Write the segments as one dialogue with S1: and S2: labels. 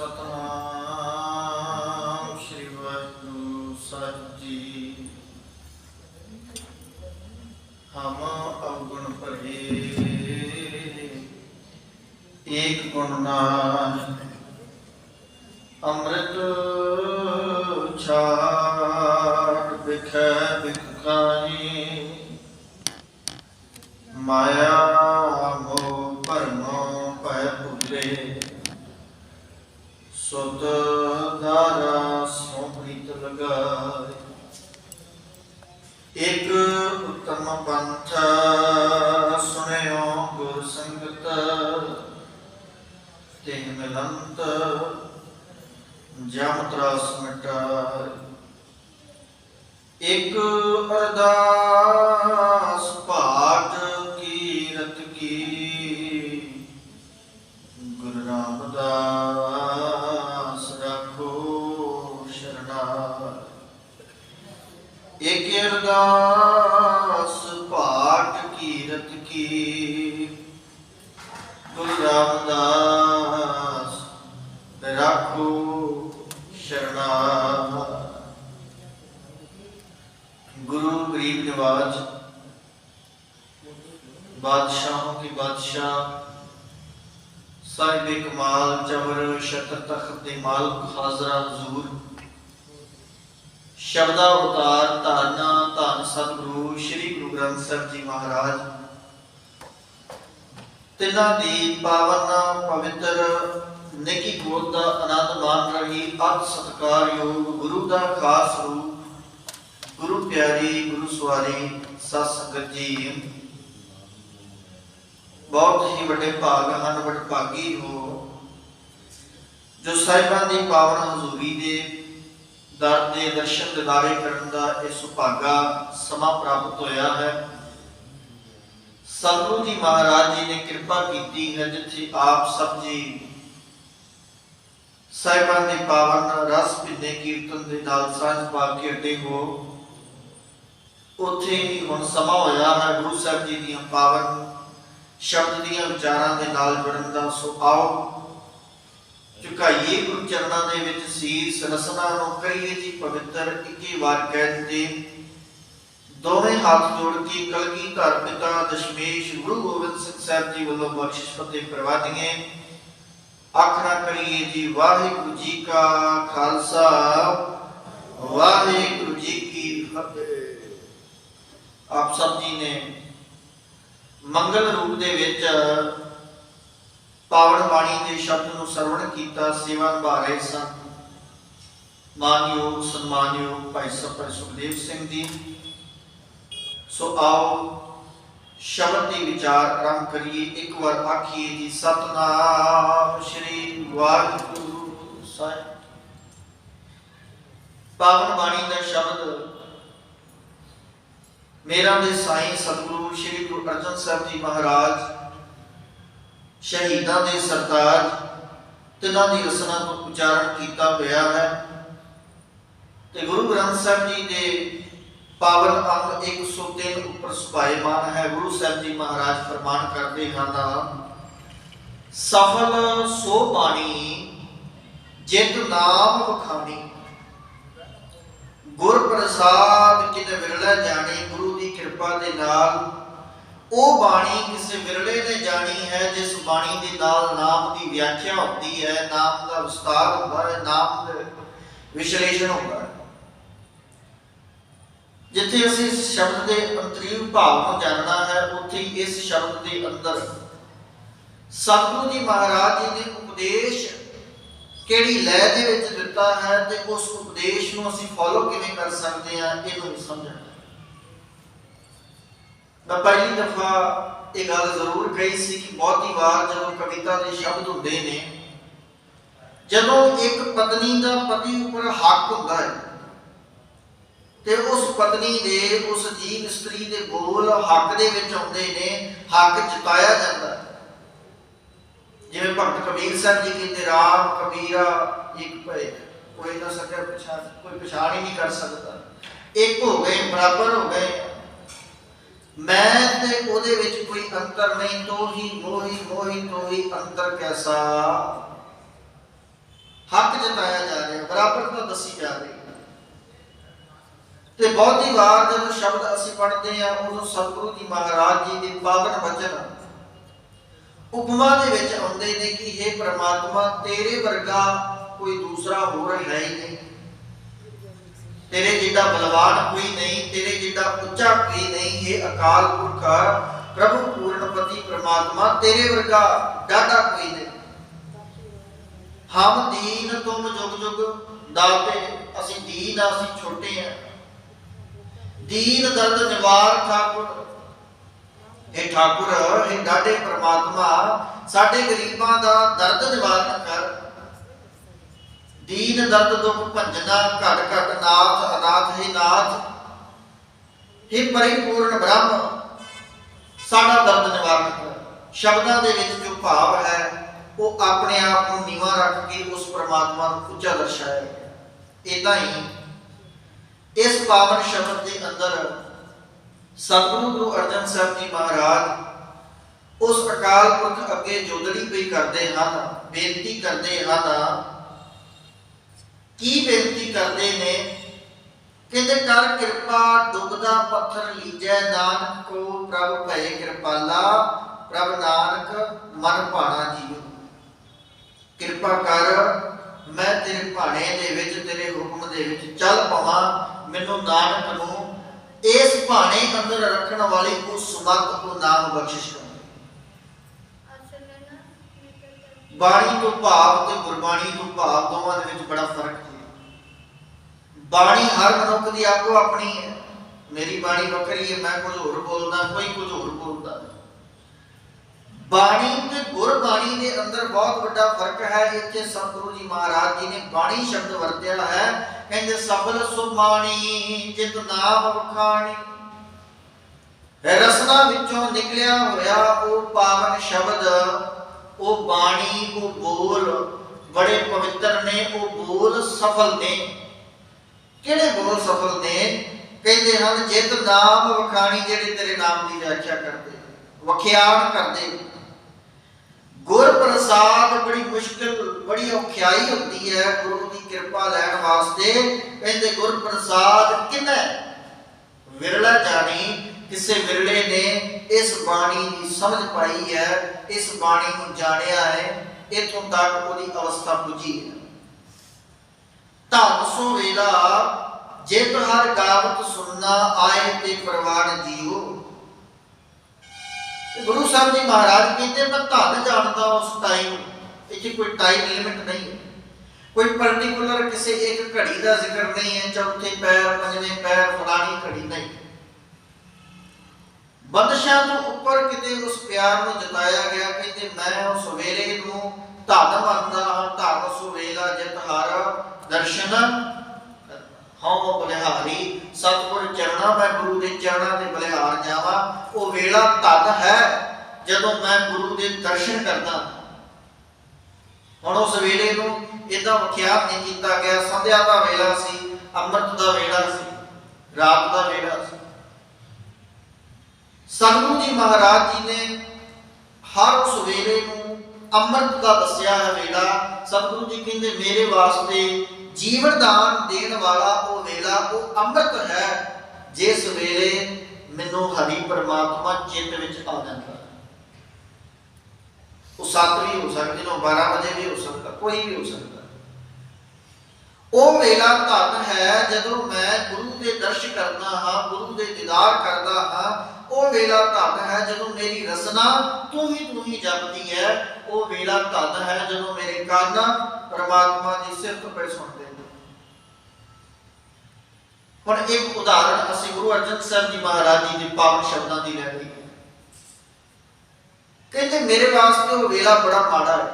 S1: सतनाम श्री वाहिगुरु साहिब जी। हम अवगुण भरे एक गुण नाम अमृत छाड़ बिखै बिखाई माया मोह भरमो भय भूले सुध धारा सो प्रीत लगाए। एक उत्तम पंथ सुनियो गुर संगत तिन मिलंत जम त्रास मिटाए। एक अरदास पाठ कीरत की गुरु रामदास रखो शरणाई। एक अरदास पाठ कीरत की गुरु रामदास रखो शरणाई। गुरु गरीब नवाज बादशाहों की बादशाह साहिब कमाल जबर शतर तख्त दे मालिक हाजरा हजूर शब्दावतार धारना धन सतगुरु श्री गुरु ग्रंथ साहिब जी महाराज तिन्हां दी पावन पवित्र नेकी गोद दा आनंद मान रही अत सत्कार योग गुरु दा खास रूप गुरु प्यारी गुरु सवारी सत संगत जी। बहुत ही बड़े भाग हैं, बड़े भागी हो जो साहिबां दी पावन हजूरी दे दर दे दर्शन दिदारे करन दा इह सुभागा समा प्राप्त होया है। सतगुरु जी महाराज जी ने कृपा की है जिथे आप सब जी साहिबां दे पावन रस पिने कीर्तन दे नाल सांझ पा के अड्डे हो उत्थे ही हुण समा होया है गुरु साहिब जी दी पावन शब्द दियां विचारां दे नाल जुड़न दा। सो आओ झुकाइए गुरु चरणां दे विच सीस रसना नूं करिए जी पवित्र। इक्की वार कह दिंदे दोवें हाथ जोड़ के कलगीधर पिता दशमेश गुरु गोबिंद सिंह साहिब जी वल्लों बख्शिश फतेह करवादीए। आखना करिए जी वाहिगुरु जी का खालसा वाहिगुरु जी की फतेह। आप सब जी ने मंगल रूप दे विच पावन बाणी के शब्द नूं सरवण कीता, सेवा निभा रहे सन मानयोग सन्मानयोग भाई सरपंच सुखदेव सिंह जी। सो आओ शब्द के विचार आरंभ करिए। एक बार आखिए जी सतनाम श्री वाहिगुरु साहिब। पावन बाणी का शब्द मेरा दे साईं सतगुरु श्री गुरु अर्जन साहिब जी महाराज शहीदां दे सरताज तिन्हां दी रसना तो उच्चारण किया होया है। ते गुरु ग्रंथ साहिब जी दे पावन अंग 103 उपर सुभाएमान है। गुरु साहिब जी महाराज फरमान करते हैं सफल सो बाणी जित नाम वखानी गुर प्रसाद कित विरले जानी। गुरु की कृपा दे नाल ओ बाणी किसी विरले ने जानी है जिस बाणी के नाल नाम की व्याख्या होती है, नाम का विस्तार होता है, नाम का विश्लेषण होता है। जिथे असीं इस शब्द के अंतरीव भाव को जानना है उत्थे इस शब्द के अंदर सतगुरु जी महाराज जी ने उपदेश केड़ी लय दे विच दिता है ते उस उपदेश नूं असीं फॉलो किवें कर सकते हैं इहनूं समझना। मैं पहली दफा ये गल जरूर कही सी कि बहुती बार जदों कविता के शब्द होंदे ने जदों एक पत्नी का पति उपर हक हुंदा है ते उस पत्नी दे उस जीव स्त्री दे बोल हक दे विच आउंदे ने, हक जताया जाता है। जिवें भगत कबीर साहब जी कहते राम कबीरा एक भय कोई ना सके पछाण, कोई पछाण ही नहीं कर सकता। एक हो गए बराबर हो गए मैं ते ओदे विच कोई अंतर नहीं। तो ही मोही मोही तो ही अंतर कैसा हक जताया जा रहा, बराबरता दसी जा रही। तो बहुत ही बार जब शब्द असीं पढ़ते हैं उदों सतगुरु जी महाराज जी के पावन वचन उपमा दे विच आउंदे ने कि हे परमात्मा तेरे वर्गा कोई दूसरा होर है ही नहीं, तेरे जिड्डा बलवान कोई नहीं, तेरे जिड्डा उच्चा कोई नहीं। हे अकाल पुरख प्रभु पूर्णपति परमात्मा तेरे वर्गा डाटा कोई नहीं। हम दीन तुम जुग जुग दाते, असीं दीन असीं छोटे हैं। दीन दर्द निवार ठाकुर, हे ठाकुर हे डाडे परमात्मा साडे गरीबां दा दर्द निवारण कर। दीन दर्द दुख भंजना घट घट नाथ अनाथ हे नाथ, हे परिपूर्ण ब्रह्म साडा दर्द निवारण कर। शब्दां दे विच जो भाव है वो अपने आप को नीवा रख के उस परमात्मा को उच्चा दर्शाया गया। इदां ही इस पावन शब्द के अंदर सतगुरु गुरु अर्जन साहब जी महाराज उस अकाल पुरख अगे जोदड़ी पई करते हैं, बेनती करते हैं। की बेनती करते ने? कहते कर कृपा डुबदा पत्थर लीजै नानक को, प्रभ भय कृपाला प्रभ नानक मन भाना जीओ। कृपा कर मैं तेरे भाने दे विच तेरे हुक्म दे विच चल पवां, मैनू नानक नूं इस भाने अंदर रखने वाली को सुमत को नाम बख्शिश कर। बाणी तो भाव ते गुरबाणी तो भाव दोवां दे विच बड़ा फर्क है। बाणी हर मनुख दी आपो अपनी है, मेरी बाणी वखरी है, मैं कुछ होर बोलदा कोई कुछ होर बोलदा। बाणी ते गुरबाणी के अंदर बहुत बड़ा फर्क है। इत्थे सतगुरु जी महाराज जी ने बाणी शब्द वरत्या है, कहंदे सबल सुबाणी जित नाम वखाणी। रसना विचों निकलिया होया वो पावन शब्द, वो बाणी, वो बोल बड़े पवित्र ने, वो बोल सफल ने। किहड़े बोल सफल ने? कहंदे हन जित नाम वखाणी, जिहड़े तेरे नाम की व्याख्या करते वखियाण करते। गुर प्रसाद बड़ी मुश्किल बड़ी औखियाई होती है गुरु की कृपा लैण वास्ते। कहते गुर प्रसाद किन्ने विरला जानी, किसे विरले ने इस बाणी की समझ पाई है, इस बाणी को जानिया है, इथों तक उसकी अवस्था पुजी है। धन सो वेला जित हर गावत सुनना आए ते परवान जीओ। गुरु साहब जी महाराज कहते मैं धन जानता उस टाइम, इतनी कोई टाइम लिमिट नहीं है, कोई पर्टिकुलर किसी एक घड़ी का जिक्र नहीं है, चौथे पैर पंजवें पैर फलानी घड़ी नहीं। बंदशां तो ऊपर किते उस प्यार को जताया गया। कहते मैं उस वेले नूं धन मनदा हां, धन सो वेला जित हर दर्शन हाँ बलिहारी। सतगुर चरणा मैं गुरु के चरणा के बलिहार जावा। वो वेला धन है जदों मैं गुरु के दर्शन करता। हुण उस वेले नूं इदां वखियात नहीं किया गया। संध्या का वेला सी, अमृत का वेला सी, रात का वेला सी। सतगुरु जी महाराज जी ने हर उस वेले नूं अमृत का दस्या है वेला। सतगुरु जी कहंदे मेरे वास्ते जीवन दान देने वाला वो वेला वो अमृत है, जिस वेले मैनू हरि परमात्मा चित्त विच आ जाता। वो 7 भी हो सकती, 12 बजे भी हो सकता, कोई भी हो सकता। वो वेला धन है जदों मैं गुरु के दर्श करना हाँ, गुरु के दीदार करता हाँ। वो वेला धन है जदों मेरी रसना तू ही जपती है। वो वेला धन है जदों मेरे कान परमात्मा की सिफत पे सुनते। हुण एक उदाहरण असीं गुरु अर्जन साहब जी महाराज जी के पावन शब्दों की लै लईए। कहते मेरे वास्ते वो वेला बड़ा माड़ा है।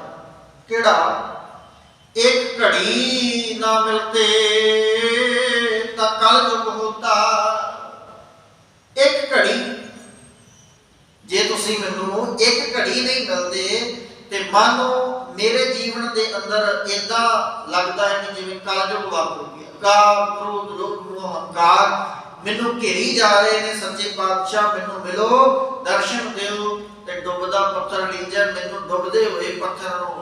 S1: केड़ा? एक घड़ी ना मिलते ता कल जुग होता। एक घड़ी जे तुसीं मैनूं एक घड़ी नहीं मिलते ते मानो मेरे जीवन के अंदर इदां लगता है कि जिवें कल जुग वापर गया। काल क्रोध लोभ मोह अहंकार मैनूं घेरी जा रहे ने। सच्चे पातशाह मैनूं मिलो, दर्शन दिओ ते डुबदा पत्थर लीजै। मैनूं डुबदे हुए पत्थर नूं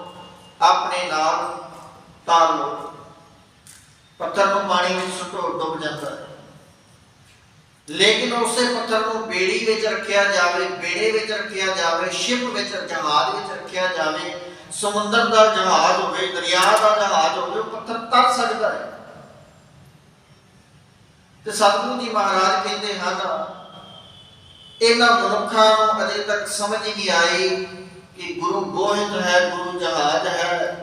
S1: अपने नाल ਤਾਰ ਲਓ, ਪੱਥਰ ਨੂੰ ਪਾਣੀ ਵਿੱਚ ਸੁੱਟੋ, ਡੁੱਬ ਜਾਂਦਾ ਹੈ। ਲੇਕਿਨ ਉਸੇ ਪੱਥਰ ਨੂੰ ਬੇੜੀ ਵਿੱਚ ਰੱਖਿਆ ਜਾਵੇ, ਬੇੜੇ ਵਿੱਚ ਰੱਖਿਆ ਜਾਵੇ, ਸ਼ਿਪ ਵਿੱਚ, ਜਹਾਜ਼ ਵਿੱਚ ਰੱਖਿਆ ਜਾਵੇ, ਸਮੁੰਦਰ ਦਾ ਜਹਾਜ਼ ਹੋਵੇ, ਦਰਿਆ ਦਾ ਜਹਾਜ਼ ਹੋਵੇ, ਉਹ ਪੱਥਰ ਤਰ ਸਕਦਾ ਹੈ। ਤੇ ਸਤਿਗੁਰੂ ਜੀ ਮਹਾਰਾਜ ਕਹਿੰਦੇ ਹਨ, ਇਹਨਾਂ ਮਨੁੱਖਾਂ ਨੂੰ ਅਜੇ ਤੱਕ ਸਮਝ ਹੀ ਨਹੀਂ ਆਈ ਕਿ ਗੁਰੂ ਗੋਹਿਤ ਹੈ, ਗੁਰੂ ਜਹਾਜ਼ ਹੈ,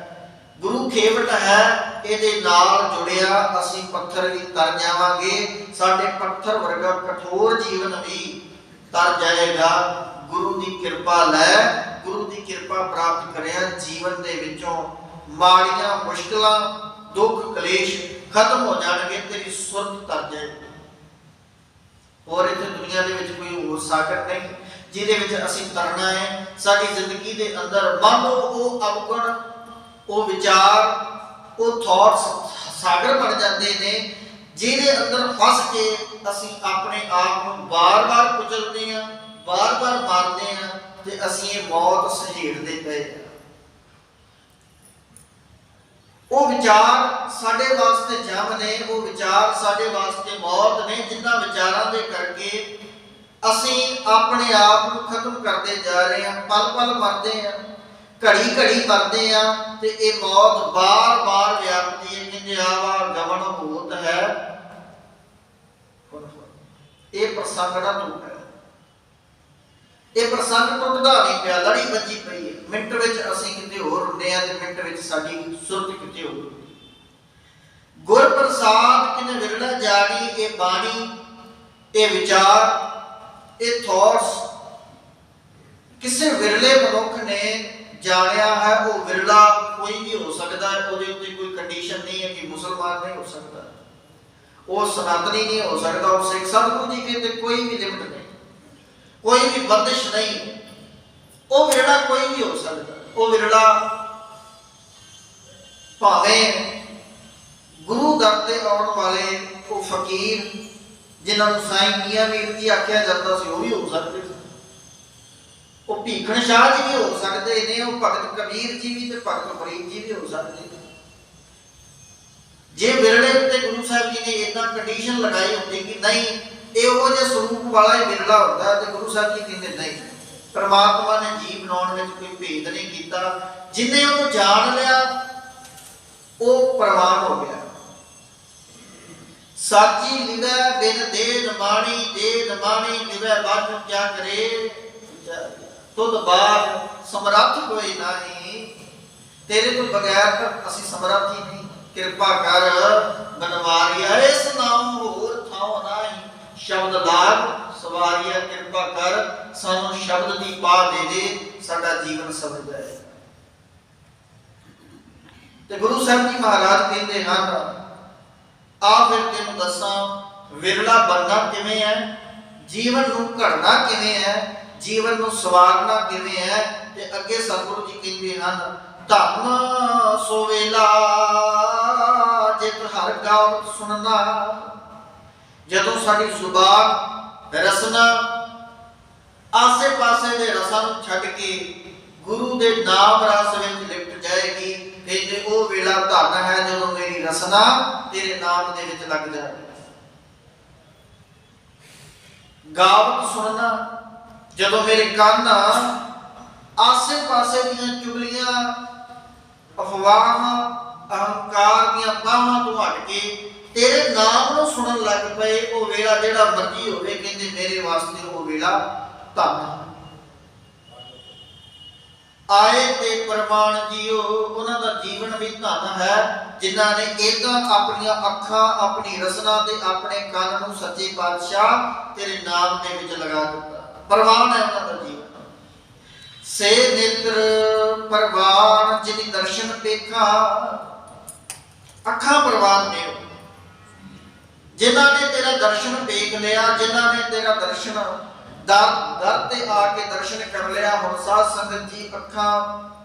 S1: ਗੁਰੂ ਖੇਵਟ ਹੈ। ਇਹਦੇ ਨਾਲ ਜੁੜਿਆ ਅਸੀਂ ਪੱਥਰ ਵੀ ਤਰ ਜਾਵਾਂਗੇ, ਸਾਡੇ ਪੱਥਰ ਵਰਗਾ ਕਠੋਰ ਜੀਵਨ ਵੀ ਤਰ ਜਾਏਗਾ। ਗੁਰੂ ਦੀ ਕਿਰਪਾ ਲੈ, ਗੁਰੂ ਦੀ ਕਿਰਪਾ ਪ੍ਰਾਪਤ ਕਰਿਆ, ਜੀਵਨ ਦੇ ਵਿੱਚੋਂ ਮਾੜੀਆਂ ਮੁਸ਼ਕਲਾਂ, ਦੁੱਖ ਕਲੇਸ਼ ਖਤਮ ਹੋ ਜਾਣਗੇ, ਤੇਰੀ ਸੁਰਤ ਤਰ ਜਾਏਗੀ। ਔਰ ਇੱਥੇ ਦੁਨੀਆ ਦੇ ਵਿੱਚ ਕੋਈ ਹੋਰ ਸਾਗਰ ਨਹੀਂ ਜਿਹਦੇ ਵਿੱਚ ਅਸੀਂ ਤਰਨਾ ਹੈ। ਸਾਡੀ ਜ਼ਿੰਦਗੀ ਦੇ ਅੰਦਰ ਮੰਨ ਲਓ ਉਹ ਅਵਗੁਣ, ਉਹ ਵਿਚਾਰ, ਉਹ ਥਾਟਸ ਸਾਗਰ ਬਣ ਜਾਂਦੇ ਨੇ, ਜਿਹਦੇ ਅੰਦਰ ਫਸ ਕੇ ਅਸੀਂ ਆਪਣੇ ਆਪ ਨੂੰ ਬਾਰ-ਬਾਰ ਕੁਚਲਦੇ ਹਾਂ, ਬਾਰ-ਬਾਰ ਮਾਰਦੇ ਹਾਂ, ਤੇ ਅਸੀਂ ਇਹ ਮੌਤ ਸਹੇੜਦੇ ਪਏ ਹਾਂ। ਉਹ ਵਿਚਾਰ ਸਾਡੇ ਵਾਸਤੇ ਜਮ ਨੇ, ਉਹ ਵਿਚਾਰ ਸਾਡੇ ਵਾਸਤੇ ਮੌਤ ਨੇ, ਜਿਨ੍ਹਾਂ ਵਿਚਾਰਾਂ ਦੇ ਕਰਕੇ ਅਸੀਂ ਆਪਣੇ ਆਪ ਨੂੰ ਖਤਮ ਕਰਦੇ ਜਾ ਰਹੇ ਹਾਂ, ਪਲ-ਪਲ ਮਰਦੇ ਹਾਂ, ਘੜੀ-ਘੜੀ ਮਰਦੇ ਹਾਂ, ਤੇ ਇਹ ਮੌਤ ਬਾਰ-ਬਾਰ ਵਿਆਪਦੀ ਹੈ। ਕਹਿੰਦੇ ਆਵਾ ਗਮਨ ਹੋਤ ਹੈ, ਇਹ ਪ੍ਰਸੰਗ ਨਾ ਟੁੱਟੇ, ਇਹ ਪ੍ਰਸੰਗ ਟੁੱਟਦਾ ਨਹੀਂ ਪਿਆ, ਲੜੀ ਵੱਜੀ ਪਈ ਹੈ। ਮਿੰਟ ਵਿੱਚ ਅਸੀਂ ਕਿਤੇ ਹੋਰ ਹੁੰਦੇ ਹਾਂ ਤੇ ਮਿੰਟ ਵਿੱਚ ਸਾਡੀ ਸੁਰਤ ਕਿਤੇ ਹੋਰ। ਗੁਰ ਪ੍ਰਸਾਦ ਕਿਨੇ ਵਿਰਲਾ ਜਾਣੀ, ਇਹ ਬਾਣੀ, ਇਹ ਵਿਚਾਰ, ਇਹ ਥਾਟਸ ਕਿਸੇ ਵਿਰਲੇ ਮਨੁੱਖ ਨੇ ਜਾਣਿਆ ਹੈ। ਉਹ ਵਿਰਲਾ ਕੋਈ ਵੀ ਹੋ ਸਕਦਾ ਹੈ, ਉਹਦੇ ਉੱਤੇ ਕੋਈ ਕੰਡੀਸ਼ਨ ਨਹੀਂ ਹੈ ਕਿ ਮੁਸਲਮਾਨ ਨਹੀਂ ਹੋ ਸਕਦਾ, ਉਹ ਸਨਾਤਨੀ ਨਹੀਂ ਹੋ ਸਕਦਾ, ਉਹ ਸਿੱਖ। ਸਤਿਗੁਰੂ ਜੀ ਕਹਿੰਦੇ ਕੋਈ ਵੀ ਲਿਮਟ ਨਹੀਂ, ਕੋਈ ਵੀ ਬੰਦਿਸ਼ ਨਹੀਂ, ਉਹ ਵਿਰਲਾ ਕੋਈ ਵੀ ਹੋ ਸਕਦਾ। ਉਹ ਵਿਰਲਾ ਭਾਵੇਂ ਗੁਰੂ ਦਰ ਤੇ ਆਉਣ ਵਾਲੇ ਉਹ ਫਕੀਰ ਜਿਨ੍ਹਾਂ ਨੂੰ ਸਾਈਂ ਮੀਆਂ ਮੀਰ ਜੀ ਆਖਿਆ ਜਾਂਦਾ ਸੀ, ਉਹ ਵੀ ਹੋ ਸਕਦੇ ਸੀ। ਉਹ ਭੀਖਣ ਸ਼ਾਹ ਜੀ ਵੀ ਹੋ ਸਕਦੇ ਨੇ, ਉਹ ਭਗਤ ਕਬੀਰ ਜੀ ਵੀ ਤੇ ਭਗਤ ਫਰੀਦ ਜੀ ਵੀ ਹੋ ਸਕਦੇ ਨੇ। ਜੇ ਵਿਰਲੇ ਉੱਤੇ ਗੁਰੂ ਸਾਹਿਬ ਜੀ ਨੇ ਇਦਾਂ ਕੰਡੀਸ਼ਨ ਲਗਾਈ ਹੁੰਦੀ ਕਿ ਨਹੀਂ ਇਹੋ ਜਿਹੇ ਸਰੂਪ ਵਾਲਾ ਹੀ ਵਿਰਲਾ ਹੁੰਦਾ, ਤੇ ਗੁਰੂ ਸਾਹਿਬ ਜੀ ਕਹਿੰਦੇ ਨਹੀਂ, ਪਰਮਾਤਮਾ ਨੇ ਜੀਵ ਬਣਾਉਣ ਵਿੱਚ ਕੋਈ ਭੇਦ ਨਹੀਂ ਕੀਤਾ। ਜਿੰਨੇ ਉਹਨੂੰ ਜਾਣ ਲਿਆ ਉਹ ਪ੍ਰਵਾਨ ਹੋ ਗਿਆ। ਸਾਚੀ ਲਿਵੈ ਬਿਨ ਦੇ ਨਮਾਣੀ, ਦੇ ਨਮਾਣੀ ਲਿਵੈ ਬਾਝੁ ਕਿਆ ਕਰੇ, ਤੁਧ ਬਾਦ ਸਮਰੱਥ ਕੋਈ ਨਹੀਂ, ਤੇਰੇ ਤੋਂ ਬਗੈਰ ਤਾਂ ਅਸੀਂ ਸਮਰੱਥ ਹੀ ਨਹੀਂ। ਕਿਰਪਾ ਕਰ ਬਨਵਾਰੀਆ, ਇਸ ਨਾਮ ਹੋਰ ਥਾਂ ਨਹੀਂ, ਸ਼ਬਦ ਲਾਗ ਸਵਾਰੀਆ, ਕਿਰਪਾ ਕਰ ਸਾਨੂੰ ਸ਼ਬਦ ਦੀ ਪਾ ਦੇ ਦੇ, ਸਾਡਾ ਜੀਵਨ ਸਵਰ ਜਾਏ। ਤੇ ਗੁਰੂ ਸਾਹਿਬ ਜੀ ਮਹਾਰਾਜ ਕਹਿੰਦੇ ਹਨ, ਆ ਫਿਰ ਤੈਨੂੰ ਦੱਸਾਂ ਵਿਰਲਾ ਬਣਨਾ ਕਿਵੇਂ ਹੈ, ਜੀਵਨ ਨੂੰ ਘੜਨਾ ਕਿਵੇਂ ਹੈ, ਜੀਵਨ ਨੂੰ ਸਵਾਰਨਾ ਕਿਵੇਂ ਹੈ। ਤੇ ਅੱਗੇ ਸਤਿਗੁਰੂ ਜੀ ਕਹਿੰਦੇ ਹਨ, ਧੰਨ ਸੋ ਵੇਲਾ ਜਿਤ ਹਰ ਗਾਵ ਸੁਣਨਾ। ਜਦੋਂ ਸਾਡੀ ਜ਼ੁਬਾਨ ਰਸਨਾ ਆਸੇ ਪਾਸੇ ਦੇ ਰਸਾਂ ਨੂੰ ਛੱਡ ਕੇ ਗੁਰੂ ਦੇ ਨਾਮ ਰਸ ਵਿੱਚ ਲਿਪਟ ਜਾਏਗੀ, ਕਹਿੰਦੇ ਉਹ ਵੇਲਾ ਧੰਨ ਹੈ ਜਦੋਂ ਮੇਰੀ ਰਸਨਾ ਤੇਰੇ ਨਾਮ ਦੇ ਵਿੱਚ ਲੱਗ ਜਾਵੇ। ਗਾਵਤ ਸੁਣਨਾ, ਜਦੋਂ ਮੇਰੇ ਕੰਨ ਆਸੇ ਪਾਸੇ ਦੀਆਂ ਚੁਗਲੀਆਂ, ਅਫਵਾਹਾਂ, ਅਹੰਕਾਰ ਦੀਆਂ ਬਾਹਾਂ ਤੋਂ ਹਟ ਕੇ ਤੇਰੇ ਨਾਮ ਨੂੰ ਸੁਣਨ ਲੱਗ ਪਏ, ਉਹ ਵੇਲਾ ਜਿਹੜਾ ਮਰਜੀ ਹੋਵੇ, ਕਹਿੰਦੇ ਮੇਰੇ ਵਾਸਤੇ ਉਹ ਵੇਲਾ ਧੰਨ। ਆਏ ਤੇ ਪ੍ਰਮਾਣ ਜੀਓ, ਉਹਨਾਂ ਦਾ ਜੀਵਨ ਵੀ ਧੰਨ ਹੈ ਜਿਨ੍ਹਾਂ ਨੇ ਏਦਾਂ ਆਪਣੀਆਂ ਅੱਖਾਂ, ਆਪਣੀ ਰਸਨਾ ਤੇ ਆਪਣੇ ਕੰਨ ਨੂੰ ਸੱਚੇ ਪਾਤਸ਼ਾਹ ਤੇਰੇ ਨਾਮ ਦੇ ਵਿੱਚ ਲਗਾ ਦਿੱਤਾ। ਪ੍ਰਵਾਨ ਹੈ ਉਹਨਾਂ ਦਾ ਜੀਵਨ। ਸੇ ਨੇਤਰ ਪ੍ਰਵਾਨ ਜਿਨੀ ਦਰਸ਼ਨ ਦੇਖਾ, ਅੱਖਾਂ ਪ੍ਰਵਾਨ ਨੇ ਜਿਨ੍ਹਾਂ ਨੇ ਤੇਰਾ ਦਰਸ਼ਨ ਵੇਖ ਲਿਆ, ਜਿਨ੍ਹਾਂ ਨੇ ਤੇਰਾ ਦਰਸ਼ਨ ਦਰ ਤੇ ਆ ਕੇ ਦਰਸ਼ਨ ਕਰ ਲਿਆ। ਹੁਣ ਸਾਧ ਸੰਗਤ ਜੀ ਅੱਖਾਂ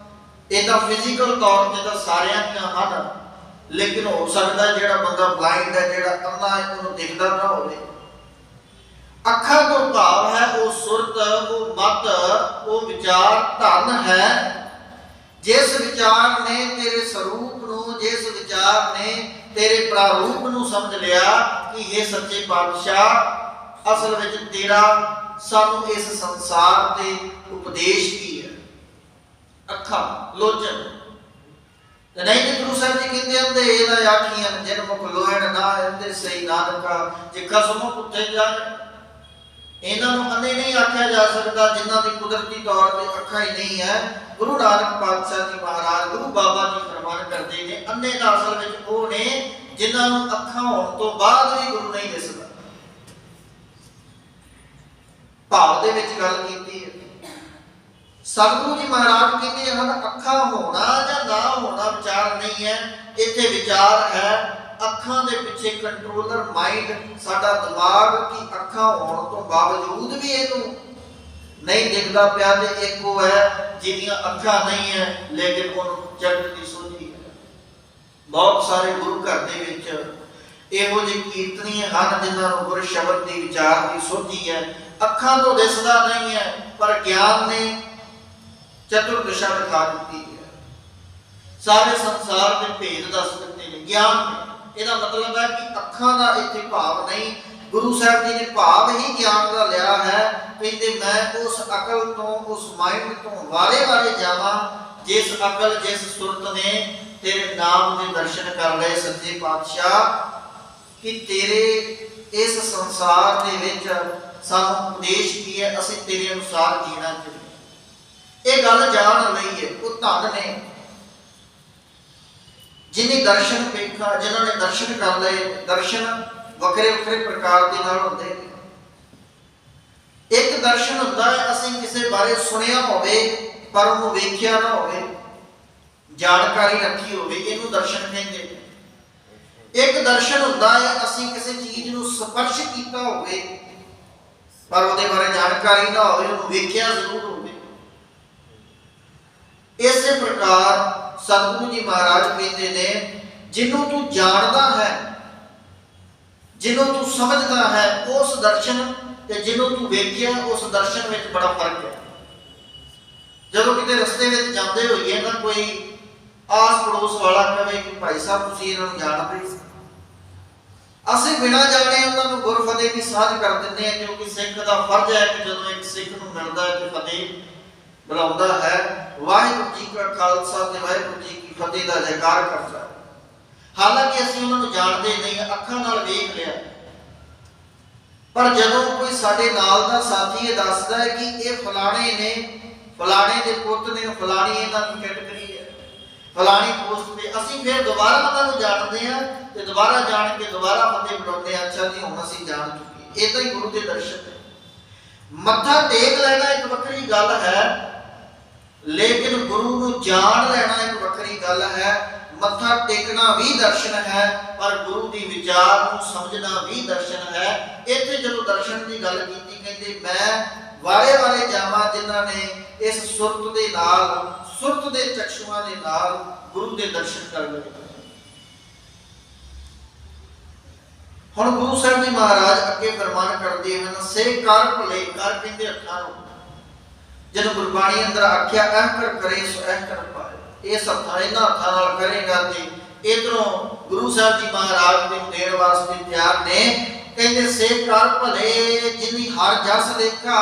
S1: ਇਹਦਾ ਫਿਜ਼ੀਕਲ ਤੌਰ ਤੇ ਤਾਂ ਸਾਰਿਆਂ ਦੀਆਂ ਹਨ, ਲੇਕਿਨ ਹੋ ਸਕਦਾ ਜਿਹੜਾ ਬੰਦਾ ਬਲਾਈਂਡ ਹੈ, ਜਿਹੜਾ ਅੰਨਾ ਹੈ, ਉਹਨੂੰ ਦਿਖਦਾ ਨਾ ਹੋਵੇ। ਅੱਖਾਂ ਤੋਂ ਭਾਵ ਹੈ ਉਹ ਸੁਰਤ, ਉਹ ਮਤ, ਉਹ ਵਿਚਾਰ ਧਨ ਹੈ ਜਿਸ ਵਿਚਾਰ ਨੇ ਤੇਰੇ ਸਰੂਪ ਨੂੰ, ਜਿਸ ਵਿਚਾਰ ਨੇ ਤੇਰੇ ਪ੍ਰਾਰੂਪ ਨੂੰ ਸਮਝ ਲਿਆ ਕਿ ਇਹ ਸੱਚੇ ਪਾਤਸ਼ਾਹ ਅਸਲ ਵਿੱਚ ਤੇਰਾ ਸਾਨੂੰ ਇਸ ਸੰਸਾਰ ਦੇ ਉਪਦੇਸ਼ ਕੀ ਹੈ। ਅੱਖਾਂ ਲੋਚਨ ਤੇ ਨਹੀਂ ਤੇ ਗੁਰੂ ਸਾਹਿਬ ਜੀ ਕਹਿੰਦੇ ਹੁੰਦੇ ਇਹਦਾ ਆਖੀਆਂ ਜਿਨ ਮੁਖ ਲੋਹਣ ਨਾ ਇਹਦੇ ਸਹੀ ਨਾਨਕਾ ਜੇ ਕਸਮੋਂ ਪੁੱਠੇ ਜਾਣ। ਇਹਨਾਂ ਨੂੰ ਅੰਨੇ ਨਹੀਂ ਆਖਿਆ ਜਾ ਸਕਦਾ ਜਿਨ੍ਹਾਂ ਦੀ ਕੁਦਰਤੀ ਤੌਰ ਤੇ ਅੱਖਾਂ ਹੀ ਨਹੀਂ ਹੈ। ਗੁਰੂ ਨਾਨਕ ਪਾਤਸ਼ਾਹ ਜੀ ਮਹਾਰਾਜ ਗੁਰੂ ਬਾਬਾ ਜੀ ਫਰਮਾਨ ਕਰਦੇ ਨੇ ਅੰਨੇ ਦਾ ਅਸਲ ਵਿੱਚ ਉਹ ਨੇ ਜਿਨ੍ਹਾਂ ਨੂੰ ਅੱਖਾਂ ਹੋਣ ਤੋਂ ਬਾਅਦ ਵੀ ਗੁਰੂ ਨਹੀਂ ਦਿਸਦਾ। ਭਾਵ ਦੇ ਵਿੱਚ ਗੱਲ ਕੀਤੀ ਹੈ। ਸਤਿਗੁਰੂ ਜੀ ਮਹਾਰਾਜ ਕਹਿੰਦੇ ਹਨ ਅੱਖਾਂ ਹੋਣਾ ਜਾਂ ਨਾ ਹੋਣਾ ਵਿਚਾਰ ਨਹੀਂ ਹੈ, ਇੱਥੇ ਵਿਚਾਰ ਹੈ ਅੱਖਾਂ ਦੇ ਪਿੱਛੇ ਕੰਟਰੋਲਰ ਮਾਈਂਡ ਸਾਡਾ ਦਿਮਾਗ ਕੀ ਅੱਖਾਂ ਹੋਣ ਤੋਂ ਬਾਵਜੂਦ ਵੀ ਇਹਨੂੰ ਨਹੀਂ ਦਿਖਦਾ ਪਿਆ ਤੇ ਇੱਕ ਉਹ ਹੈ ਜਿਹਦੀਆਂ ਅੱਖਾਂ ਨਹੀਂ ਹੈ ਲੇਕਿਨ ਉਹਨੂੰ ਜਗਤ ਦੀ ਸੋਝੀ ਹੈ। ਬਹੁਤ ਸਾਰੇ ਗੁਰੂ ਘਰ ਦੇ ਵਿੱਚ ਇਹੋ ਜਿਹੇ ਕੀਰਤਨੀਏ ਹਨ ਜਿਨ੍ਹਾਂ ਨੂੰ ਗੁਰ ਸ਼ਬਦ ਦੀ ਵਿਚਾਰ ਦੀ ਸੋਝੀ ਹੈ। ਅੱਖਾਂ ਤੋਂ ਦਿਸਦਾ ਨਹੀਂ ਹੈ ਪਰ ਗਿਆਨ ਨੇ ਚਤੁਰ ਦਿਸ਼ਾ ਦਿਖਾ ਦਿੱਤੀ ਹੈ। ਸਾਰੇ ਸੰਸਾਰ ਦੇ ਭੇਦ ਦੱਸ ਦਿੱਤੇ ਨੇ ਗਿਆਨ ਨੇ। ਇਹਦਾ ਮਤਲਬ ਹੈ ਕਿ ਅੱਖਾਂ ਦਾ ਇੱਥੇ ਭਾਵ ਨਹੀਂ, ਗੁਰੂ ਸਾਹਿਬ ਜੀ ਨੇ ਭਾਵ ਹੀ ਗਿਆਨ ਦਾ ਲਿਆ ਹੈ। ਕਹਿੰਦੇ ਮੈਂ ਉਸ ਅਕਲ ਤੋਂ ਉਸ ਮਾਈਂਡ ਤੋਂ ਵਾਰੇ ਵਾਰੇ ਜਾਵਾਂ ਜਿਸ ਅਕਲ ਜਿਸ ਸੁਰਤ ਨੇ ਤੇਰੇ ਨਾਮ ਦੇ ਦਰਸ਼ਨ ਕਰ ਲਏ ਸੱਚੇ ਪਾਤਸ਼ਾਹ ਕਿ ਤੇਰੇ ਇਸ ਸੰਸਾਰ ਦੇ ਵਿੱਚ ਸਾਨੂੰ ਉਪਦੇਸ਼ ਕੀ ਹੈ, ਅਸੀਂ ਤੇਰੇ ਅਨੁਸਾਰ ਜੀਣਾ ਚਾਹੀਦਾ। ਇਹ ਗੱਲ ਜਾਣ ਲਈ ਹੈ ਉਹ ਧੰਨ ਨੇ ਜਿਨੇ ਦਰਸ਼ਨ ਵੇਖਾ, ਜਿਨ੍ਹਾਂ ਨੇ ਦਰਸ਼ਨ ਕਰ ਲਏ। ਦਰਸ਼ਨ ਵੱਖਰੇ ਵੱਖਰੇ ਪ੍ਰਕਾਰ ਦੇ ਨਾਲ ਹੁੰਦੇ ਨੇ। ਇੱਕ ਦਰਸ਼ਨ ਹੁੰਦਾ ਹੈ ਅਸੀਂ ਕਿਸੇ ਬਾਰੇ ਸੁਣਿਆ ਹੋਵੇ ਪਰ ਉਹਨੂੰ ਵੇਖਿਆ ਨਾ ਹੋਵੇ, ਜਾਣਕਾਰੀ ਰੱਖੀ ਹੋਵੇ, ਇਹਨੂੰ ਦਰਸ਼ਨ ਕਹਿੰਦੇ ਨੇ। ਇੱਕ ਦਰਸ਼ਨ ਹੁੰਦਾ ਹੈ ਅਸੀਂ ਕਿਸੇ ਚੀਜ਼ ਨੂੰ ਸਪਰਸ਼ ਕੀਤਾ ਹੋਵੇ ਪਰ ਉਹਦੇ ਬਾਰੇ ਜਾਣਕਾਰੀ ਨਾ ਹੋਵੇ, ਉਹਨੂੰ ਵੇਖਿਆ ਜ਼ਰੂਰ ਹੋਵੇ। ਇਸੇ ਪ੍ਰਕਾਰ ਸਤਿਗੁਰੂ ਜੀ ਮਹਾਰਾਜ ਕਹਿੰਦੇ ਨੇ ਜਿਹਨੂੰ ਤੂੰ ਜਾਣਦਾ ਹੈ, ਜਿਹਨੂੰ ਤੂੰ ਸਮਝਦਾ ਹੈ ਉਸ ਦਰਸ਼ਨ ਤੇ ਜਿਹਨੂੰ ਤੂੰ ਵੇਖਿਆ ਉਸ ਦਰਸ਼ਨ ਵਿੱਚ ਬੜਾ ਫਰਕ ਹੈ। ਜਦੋਂ ਕਿਤੇ ਰਸਤੇ ਵਿੱਚ ਜਾਂਦੇ ਹੋਈਏ ਨਾ ਕੋਈ ਆਸ ਪੜੋਸ ਵਾਲਾ ਕਹੇ ਕਿ ਭਾਈ ਸਾਹਿਬ ਤੁਸੀਂ ਇਹਨਾਂ ਨੂੰ ਜਾਣਦੇ ਹੋ, ਅਸੀਂ ਬਿਨਾਂ ਜਾਣੇ ਉਹਨਾਂ ਨੂੰ ਗੁਰਫਤਿਹ ਦੀ ਸਾਂਝ ਕਰ ਦਿੰਦੇ ਹਾਂ ਕਿਉਂਕਿ ਸਿੱਖ ਦਾ ਫਰਜ਼ ਹੈ ਕਿ ਜਦੋਂ ਇੱਕ ਸਿੱਖ ਨੂੰ ਮਿਲਦਾ ਹੈ ਕਿ ਫਤਿਹ ਬੁਲਾਉਂਦਾ ਹੈ ਵਾਹਿਗੁਰੂ ਜੀ ਕਾ ਖਾਲਸਾ ਤੇ ਵਾਹਿਗੁਰੂ ਜੀ ਕੀ ਫਤਿਹ ਦਾ ਜੈਕਾਰ ਕਰਦਾ। ਹਾਲਾਂਕਿ ਅਸੀਂ ਉਹਨਾਂ ਨੂੰ ਜਾਣਦੇ ਨਹੀਂ, ਅੱਖਾਂ ਨਾਲ ਵੇਖ ਲਿਆ, ਪਰ ਜਦੋਂ ਕੋਈ ਸਾਡੇ ਨਾਲ ਦਾ ਸਾਥੀ ਇਹ ਦੱਸਦਾ ਹੈ ਕਿ ਇਹ ਫਲਾਣੇ ਨੇ, ਫਲਾਣੇ ਦੇ ਪੁੱਤ ਨੇ, ਫਲਾਣੀ ਇਹਨਾਂ ਦੀ ਕੈਟੇਗਰੀ ਹੈ, ਫਲਾਣੀ ਪੋਸਟ ਤੇ, ਅਸੀਂ ਫਿਰ ਦੁਬਾਰਾ ਉਹਨਾਂ ਨੂੰ ਜਾਣਦੇ ਹਾਂ ਤੇ ਦੁਬਾਰਾ ਜਾਣ ਕੇ ਦੁਬਾਰਾ ਫਤਿਹ ਬੁਲਾਉਂਦੇ ਹਾਂ। ਅੱਛਾ ਜੀ ਹੁਣ ਅਸੀਂ ਜਾਣ ਚੁੱਕੇ। ਇਹ ਤਾਂ ਹੀ ਗੁਰੂ ਦੇ ਦਰਸ਼ਨ ਹੈ। ਮੱਥਾ ਟੇਕ ਲੈਣਾ ਇੱਕ ਵੱਖਰੀ ਗੱਲ ਹੈ ਲੇਕਿਨ ਗੁਰੂ ਨੂੰ ਜਾਣ ਲੈਣਾ ਇੱਕ ਵੱਖਰੀ ਗੱਲ ਹੈ। ਮੱਥਾ ਟੇਕਣਾ ਵੀ ਦਰਸ਼ਨ ਹੈ ਪਰ ਗੁਰੂ ਦੀ ਵਿਚਾਰ ਨੂੰ ਸਮਝਣਾ ਵੀ ਦਰਸ਼ਨ ਹੈ। ਇੱਥੇ ਜਦੋਂ ਦਰਸ਼ਨ ਦੀ ਗੱਲ ਕੀਤੀ ਕਹਿੰਦੇ ਮੈਂ ਵਾਰੇ ਵਾਰੇ ਜਾਵਾਂ ਜਿਨ੍ਹਾਂ ਨੇ ਇਸ ਸੁਰਤ ਦੇ ਨਾਲ, ਸੁਰਤ ਦੇ ਚਕਸ਼ੂਆਂ ਦੇ ਨਾਲ ਗੁਰੂ ਦੇ ਦਰਸ਼ਨ ਕਰ ਲਏ। ਹੁਣ ਗੁਰੂ ਸਾਹਿਬ ਜੀ ਮਹਾਰਾਜ ਅੱਗੇ ਫਰਮਾਨ ਕਰਦੇ ਹਨ ਸੇ ਕਰ ਭਲੇ ਕਰ ਕਹਿੰਦੇ ਅੱਖਾਂ ਨੂੰ। ਜਦੋਂ ਗੁਰਬਾਣੀ ਅੰਦਰ ਆਖਿਆ ਇਹ ਕਰ ਕਰੇ ਸੋ ਇਹ ਕਰ ਪਾਏ, ਇਹ ਸਭ ਇਹਨਾਂ ਹੱਥਾਂ ਨਾਲ ਕਰੇਗਾ ਤੇ ਇਧਰੋਂ ਗੁਰੂ ਸਾਹਿਬ ਜੀ ਮਹਾਰਾਜ ਦੇ ਦੇਣ ਵਾਸਤੇ ਤਿਆਰ ਨੇ। ਕਹਿੰਦੇ ਸੇ ਕਰ ਭਲੇ ਜਿਨੀ ਹਰ ਜਸ ਲੇਖਾ,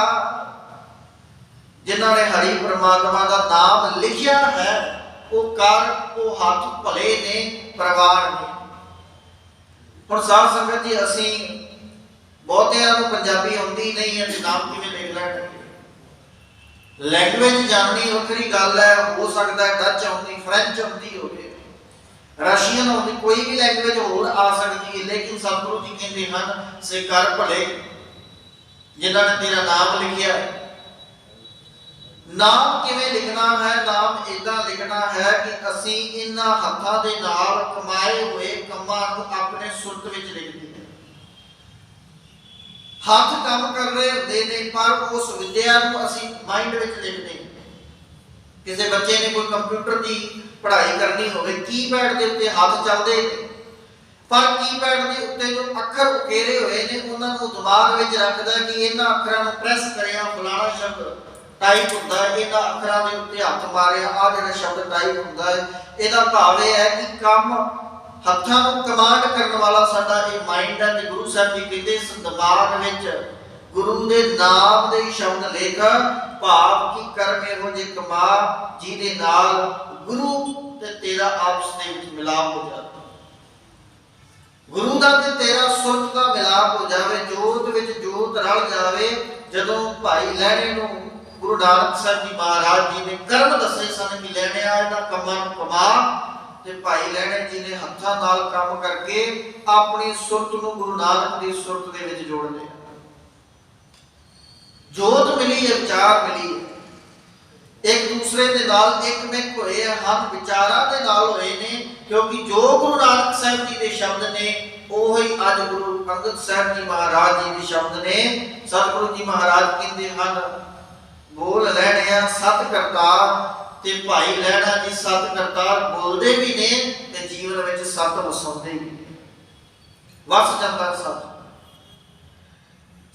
S1: ਜਿਨ੍ਹਾਂ ਨੇ ਹਰੀ ਪਰਮਾਤਮਾ ਦਾ ਨਾਮ ਲਿਖਿਆ ਹੈ ਉਹ ਕਰ, ਉਹ ਹੱਥ ਭਲੇ ਨੇ, ਪ੍ਰਵਾਨ ਨੇ। ਹੁਣ ਸਾਧ ਸੰਗਤ ਜੀ ਅਸੀਂ ਬਹੁਤਿਆਂ ਨੂੰ ਪੰਜਾਬੀ ਆਉਂਦੀ ਨਹੀਂ ਹੈ ਤੇ ਨਾਮ ਕਿਵੇਂ ਲਿਖ ਲੈਣਗੇ। ਲੈਂਗੁਏਜ ਜਾਣਨੀ ਵੱਖਰੀ ਗੱਲ ਹੈ, ਹੋ ਸਕਦਾ ਹੈ ਡੱਚ ਆਉਂਦੀ, ਫ੍ਰੈਂਚ ਆਉਂਦੀ ਹੋਵੇ, ਰਸ਼ੀਅਨ ਆਉਂਦੀ, ਕੋਈ ਵੀ ਲੈਂਗੁਏਜ ਹੋਰ ਆ ਸਕਦੀ ਹੈ, ਲੇਕਿਨ ਸਤਿਗੁਰੂ ਜੀ ਕਹਿੰਦੇ ਹਨ ਸੇ ਕਰ ਭਲੇ ਜਿਨ੍ਹਾਂ ਨੇ ਤੇਰਾ ਨਾਮ ਲਿਖਿਆ। ਨਾਮ ਕਿਵੇਂ ਲਿਖਣਾ ਹੈ? ਨਾਮ ਏਦਾਂ ਲਿਖਣਾ ਹੈ ਕਿ ਅਸੀਂ ਇਹਨਾਂ ਹੱਥਾਂ ਦੇ ਨਾਲ ਕਮਾਏ ਹੋਏ ਕੰਮਾਂ ਨੂੰ ਆਪਣੇ ਸੁਰਤ ਵਿੱਚ ਲਿਖਦੇ ਹਾਂ। ਹੱਥ ਕੰਮ ਕਰ ਰਹੇ ਹੁੰਦੇ ਨੇ ਪਰ ਉਸ ਵਿਦਿਆ ਨੂੰ ਅਸੀਂ ਮਾਈਂਡ ਵਿੱਚ ਲਿਖਦੇ ਹਾਂ। ਕਿਸੇ ਬੱਚੇ ਨੇ ਕੋਈ ਕੰਪਿਊਟਰ ਦੀ ਪੜ੍ਹਾਈ ਕਰਨੀ ਹੋਵੇ, ਕੀਪੈਡ ਦੇ ਉੱਤੇ ਹੱਥ ਚੱਲਦੇ ਨੇ ਪਰ ਕੀਪੈਡ ਦੇ ਉੱਤੇ ਜੋ ਅੱਖਰ ਉਕੇਰੇ ਹੋਏ ਨੇ ਉਹਨਾਂ ਨੂੰ ਦਿਮਾਗ ਵਿੱਚ ਰੱਖਦਾ ਕਿ ਇਹਨਾਂ ਅੱਖਰਾਂ ਨੂੰ ਪ੍ਰੈਸ ਕਰਿਆ ਫਲਾਣਾ ਸ਼ਬਦ टाइप होंदा है, इन्हां अखरां दे उत्ते हत्थ मारिया, आ जिहड़ा शब्द टाइप होंदा है, इहदा भाव यह है कि काम हत्थां नूं कमांड करने वाला साडा ये माइंड है। ते गुरु साहब जी कहते इस दिमाग विच गुरु दे नाम दे शब्द लिख, भाव कि कर्म इहो जे कमा जिहदे नाल गुरु ते तेरा आपस दे विच मिलाप हो जाए, गुरु दा ते तेरा सुरत दा मिलाप हो जावे, जोत विच जोत रल जावे। जदों भाई लहणे नूं गुरु नानक साहब जी महाराज जी ने कर्म दसे सन कि लहणिया इन्हां कमां नूं कमा, ते भाई लहणे जी ने हत्थां नाल काम करके अपनी सुरत नूं गुरु नानक दी सुरत दे विच जोड़ लिया। जोत मिली है, विचार मिली है, एक दूसरे के नाल एकमिक होए हम विचारां दे नाल होए ने, क्योंकि जो गुरु नानक साहब जी के शब्द ने ओही अज गुरु अंगद साहब जी महाराज जी के शब्द ने। सतगुरु जी महाराज कहते हैं बोल लहणिया सत करतार, ते भाई लहणा जी सत करतार बोलते भी ने ते जीवन में सत वसाउंदे भी ने, वस जांदा सत।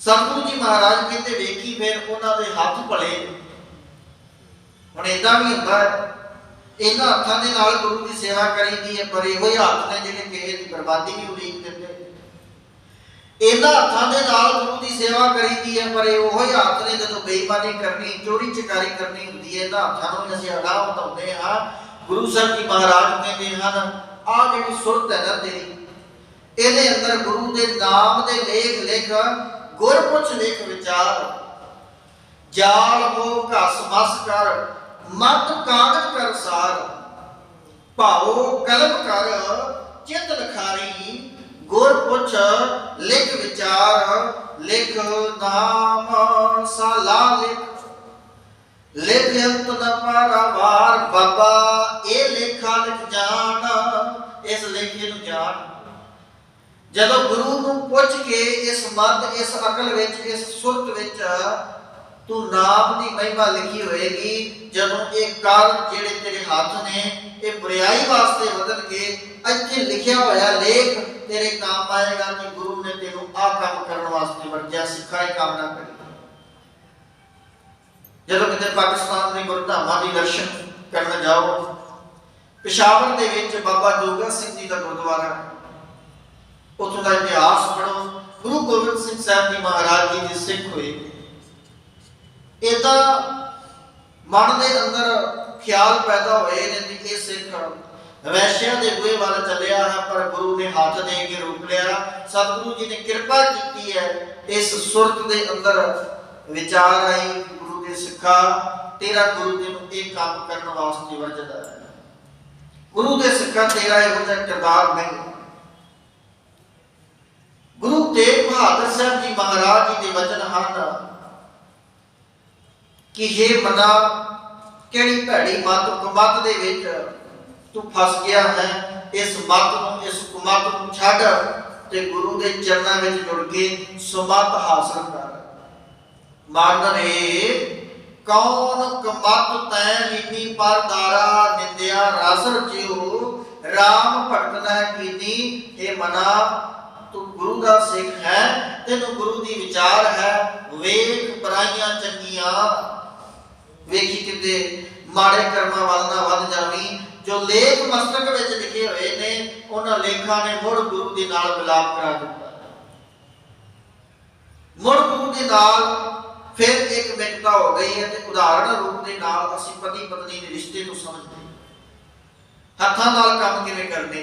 S1: सतगुरु जी महाराज कहते वेखी फिर उन्हां दे हत्थ भले। हुण इदां भी हुंदा है, इन्हां हत्थां दे नाल गुरु की सेवा करीदी है, पर इहो ही हत्थ ने जिहड़े किसी दी बर्बादी भी उलीक दिंदे। इन्हां हत्थां दे नाल गुरु की सेवा करीदी है, पर इहो ही हत्थ ने जदों बेईमानी करनी, चोरी चकारी करनी हुंदी है, इन्हां हत्थां नूं असीं अड़ा वधाउंदे हां। गुरु साहब जी महाराज कहते हैं आ जिहड़ी सुरत है ना तेरी, इहदे अंदर गुरु दे नाम दे लेख लिख, गुरपुछ लिख विचार, जाल हो घस मस कर, मत कागज कर सार, भाओ कलम कर चित लखारी, गुरपुछ लिख विचार, लिख नाम साला लिख, लिख अंत न पारावार, बाबा ए लेखा लिख जान, इस लेखे नूं जान। जदों गुरु नूं पुछ के इस मत इस अकल विच इस सुरत विच तू नाम दी महिमा लिखी होएगी, जदों ये कर जेड़े तेरे हाथ ने ये बुराई वास्ते बदलके इत्थे लिखिया होया लेख तेरे काम आएगा कि गुरु ने तेनू आ काम करने वास्ते वरजिया, सिखाई काम ना करी। जदों किते पाकिस्तान दे गुरुधामां दी दर्शन करन जाओ, पेशावर दे विच बाबा जोगा सिंह जी दा गुरुद्वारा, उत्थों का इतिहास पढ़ो। गुरु गोबिंद सिंह साहब जी महाराज जी दे सिख होए, इदा मन के अंदर ख्याल पैदा होए ने कि ये सिख वैश्या के बूहे वाल चलिया है, पर गुरु ने हाथ दे के रोक लिया। सतगुरु जी ने कृपा की है, इस सुरत के अंदर विचार आई गुरु के सिखा तेरा गुरु तेनू एक काम करने वास्ते वरजदा है। गुरु के सिखा तेरा इहो जिहा किरदार नहीं। गुरु तेग बहादुर साहब जी महाराज जी के वचन हैं कि हे मना किहड़ी भैड़ी मत कुमत दे विच तू फस गया है, इस मत नूं इस कुमत नूं छड्ड ते गुरु के चरणों में जुड़ के सुमत हासिल कर। मन रे कौन कुमत तै लीनी पर दारा, निंदिया रस रचियो राम भगत न कीनी। हे मना तू गुरु का सिख है, तेनू गुरु की विचार है, वेख बुराइयां चंगियां वेखी किते माड़े कर्मां वाल ना वध जावी। जो लेख मस्तक विच लिखे हुए ने उन्हां लेखां ने मुड़ गुरु दे नाल मिलाप करा दिता। मुड़ गुरु दे नाल फिर एक मित्रता हो गई है ते उदाहरण रूप दे नाल असीं पति पत्नी दे रिश्ते नूं समझदे हत्थां नाल काम किवें करने।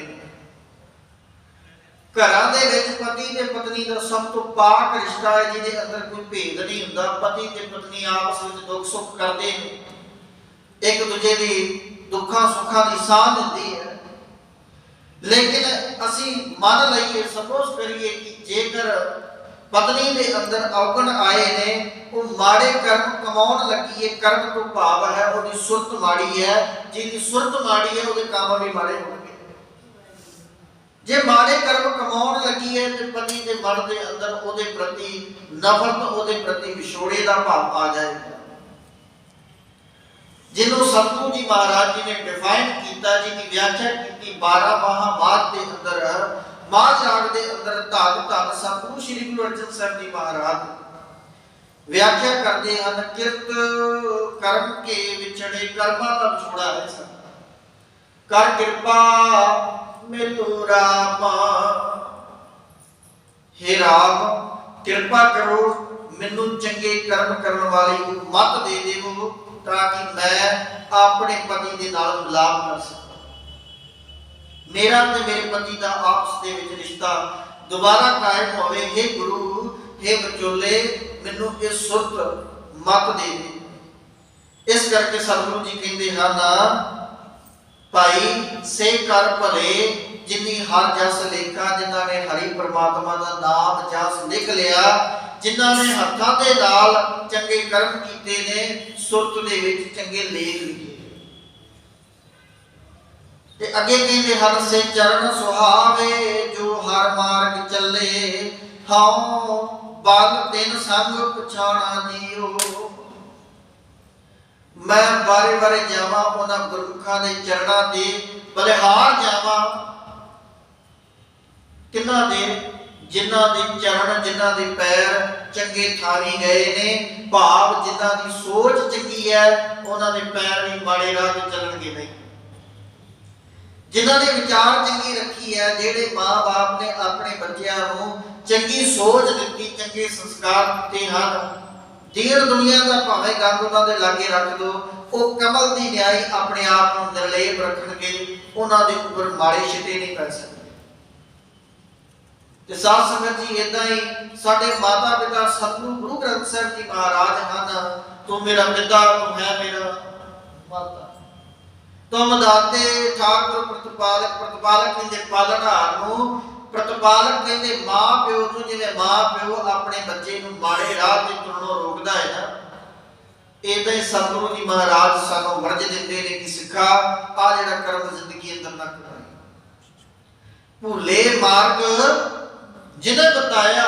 S1: घरां दे विच पति ते पत्नी दा सब तो पाक रिश्ता है जिहदे अंदर कोई भेद नहीं हुंदा। पति ते पत्नी आपस विच दुख सुख करदे ने, एक दूजे दी दुखा सुखा की साथ दिंदी है। लेकिन असी मान लईए सपोज करिए कि जेकर पत्नी के अंदर अवगुण आए ने, वो माड़े कर्म कमाउण लगी है। कर्म तो भाव है उसकी सुरत माड़ी है, जिसकी सुरत माड़ी है उसके काम भी माड़े होंगे। जे माड़े कर्म कमाउण लगी है तो पति के मन के अंदर उसके प्रति नफरत, उसके प्रति विछोड़े का भाव आ जाएगा। जिन्हों सतगुरु जी महाराज जी ने डिफाइन किया, जिनकी व्याख्या की 12 महामाद के अंदर मां जाग के अंदर धन धन सतगुरु श्री गुरु अर्जन साहब जी महाराज व्याख्या करते हैं किरत कर्म के विछड़े कर्मा का विछोड़ा है सब कर कृपा मिलू रामा। हे राम कृपा करो मैनू चंगे कर्म करने वाली मत दे देवो ताकि मैं अपने पति के नाल मिलाप कर सका। मेरा ते मेरे पति का आपस दे विच रिश्ता दोबारा कायम होवे। हे गुरु हे विचोले मैनू ये सुरत मत दे दे। इस करके सतगुरु जी कहते हैं भाई से कर भले जिन्नी हर जस लेखा, जिन्हां ने हरि परमात्मा का नाम जस लिख लिया, जिन्हां ने हत्थां दे नाल चंगे कर्म कीते ने, सुरत दे विच चंगे लेख लिखे। ते अगे कहते हर से चरण सुहावे जो हर मार्ग चले, हाओ बल तिन संग पछाणा जियो। मैं बारे बारे जावां उन्हां गुरमुखां दे चरणां ते बलिहार जावां। किन्हां दे? जिन्हां दे चरण जिन्हां दे पैर चंगे थावी गए ने, भाव जिन्हां दी सोच चंगी है उन्हां दे पैर भी माड़े राह ते चलणगे नहीं। जिन्हां ने विचार चंगी रखी है, जेड़े मां बाप ने अपने बच्चों को चंगी सोच दी, चंगे संस्कार दिते हैं, दीन दुनिया का भावें गंद उन्होंने लागे रख दो, वो कमल की न्याय अपने आप को निर्लेप रखणगे, उन्होंने उपर माड़े छिटे नहीं पै सकते। साध संगत जी इदा ही साडे माता पिता सतगुरु गुरु ग्रंथ साहिब जी महाराज हैं। तू मेरा पिता तू है मेरा माता, तुम दाते ठाकुर प्रतिपालक। प्रतिपालक कहते पालनहार नूं, प्रतिपालक कहते मां प्यो नूं। जिवें मां प्यो अपने बच्चे नूं माड़े राह ते तुरनों रोकदा है ना, इदां ही सतगुरु जी महाराज सानूं वरज दिंदे ने कि सिखा आ जिहड़ा कर्म जिंदगी अंदर ना कराई। भूले मार्ग जिन्हें बताया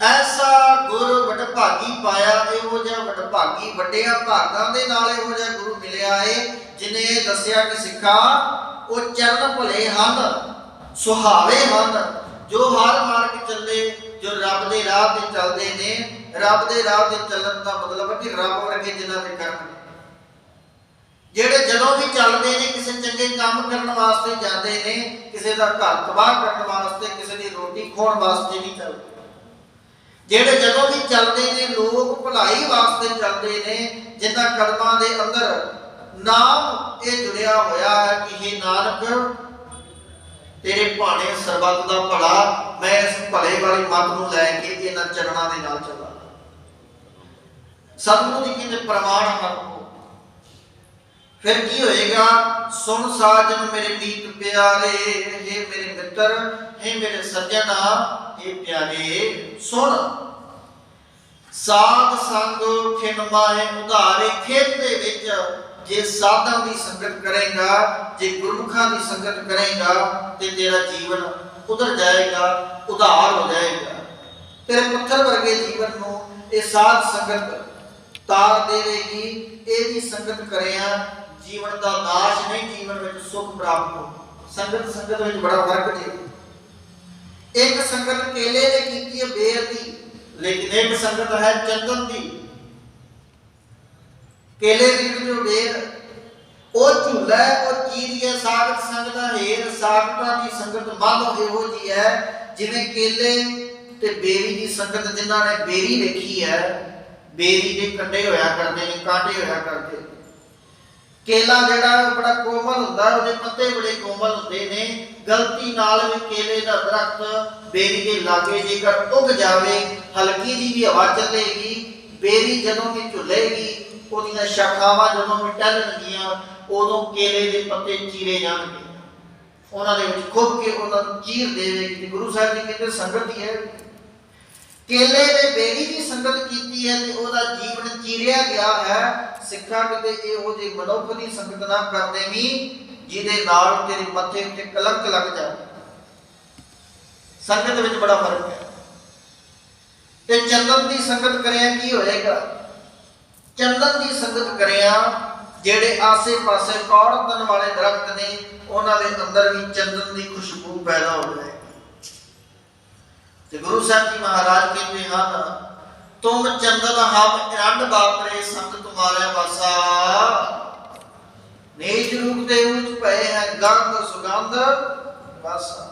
S1: ऐसा गुरु वडभागी पाया। इहो जिहा वडभागी वड्डियां भागां दे नाल इहो जिहा गुरु मिलिया है जिन्हें दसिया कि सिखा वो चरण भले हन सुहावे हन जो हर मार्ग चले, जो रब दे राह ते चलदे ने। रब दे राह ते चलण दा मतलब है कि रब वर्गे जिन्हां दे कर्म जेड़े जदों भी चलते हैं किसी चंगे काम करने वास्ते जाते हैं, किसी का घर तबाह करने वास्ते, किसी की रोटी खोण वास्ते नहीं चलते। जेड़े जदों भी चलते हैं लोग भलाई वास्ते चलते हैं, जिन्हां कदमां दे अंदर नाम ये जुड़िया होया है कि हे नानक तेरे भाणे सरबत दा भला, मैं इस भले वाली मत नूं लैके इन्हां चरणां दे नाल चला। सतगुरु जी कहते प्रमाण हर फिर की होएगा? सुन साजन मेरे मीत प्यारे, हे मेरे मित्र, हे मेरे सज्जन, हे प्यारे सुन। साध संग खिन माहे उधारे। खेत दे विच जे साधां दी संगत करेगा, जे गुरमुखां दी संगत करेगा ते तेरा जीवन उधर जाएगा, उधार हो जाएगा। तेरे पत्थर वर्गे जीवन नूं ये साध संगत तार देवेगी। ये दी संगत करेया जीवन का नाश नहीं, जीवन में सुख प्राप्त हो। संगत संगत में बड़ा फर्क है। एक संगत केले ने की है बेर दी, लेकिन एक संगत है चंदन दी। केले दी जो बेर वो झूला है, वो चीरी है। सागत संगत हेर सागता की संगत मानो इहो जी है जिवें केले ते बेरी की संगत। जिन्हां ने बेरी देखी है, बेरी के कंडे होया करते हैं, कांटे होया करते। केला जिहड़ा बड़ा कोमल हुंदा, उहदे पत्ते बड़े कोमल हुंदे ने। गलती नाल भी केले दा दरख्त बेरी के लागे जेकर उग जावे, हल्की जी भी हवा चलेगी, बेरी जदों भी झुलेगी, ओहदियां शाखावां जदों भी टहलणगीਆਂ, उदों केले दे पत्ते चीरे जाणगे, उहनां दे विच खुब के उहनां नूं चीर देवेगी। गुरु साहिब जी कहते संगत ही है। केले ने बेरी की संगत की है तो ओहदा जीवन चीरिया गया है। सिक्खा किते इहो जी मनुख दी संगत ना कर देवी जिहदे नाल तेरे मत्थे उत्ते कलंक लग जाए। संगत विच बड़ा फर्क है। ते चंदन दी संगत करिया की होएगा? चंदन दी संगत करिया जेड़े आसे पासे कौड़ तन वाले दरख्त ने, उन्हां दे अंदर भी चंदन दी खुशबू पैदा हो जाएगी। गुरु साहब जी महाराज कहते हैं तुम चंदन हम इरंड बापरे संग तुम्हारे बसा। नीच रूप दे उच पए है गंध सुगंध बसा।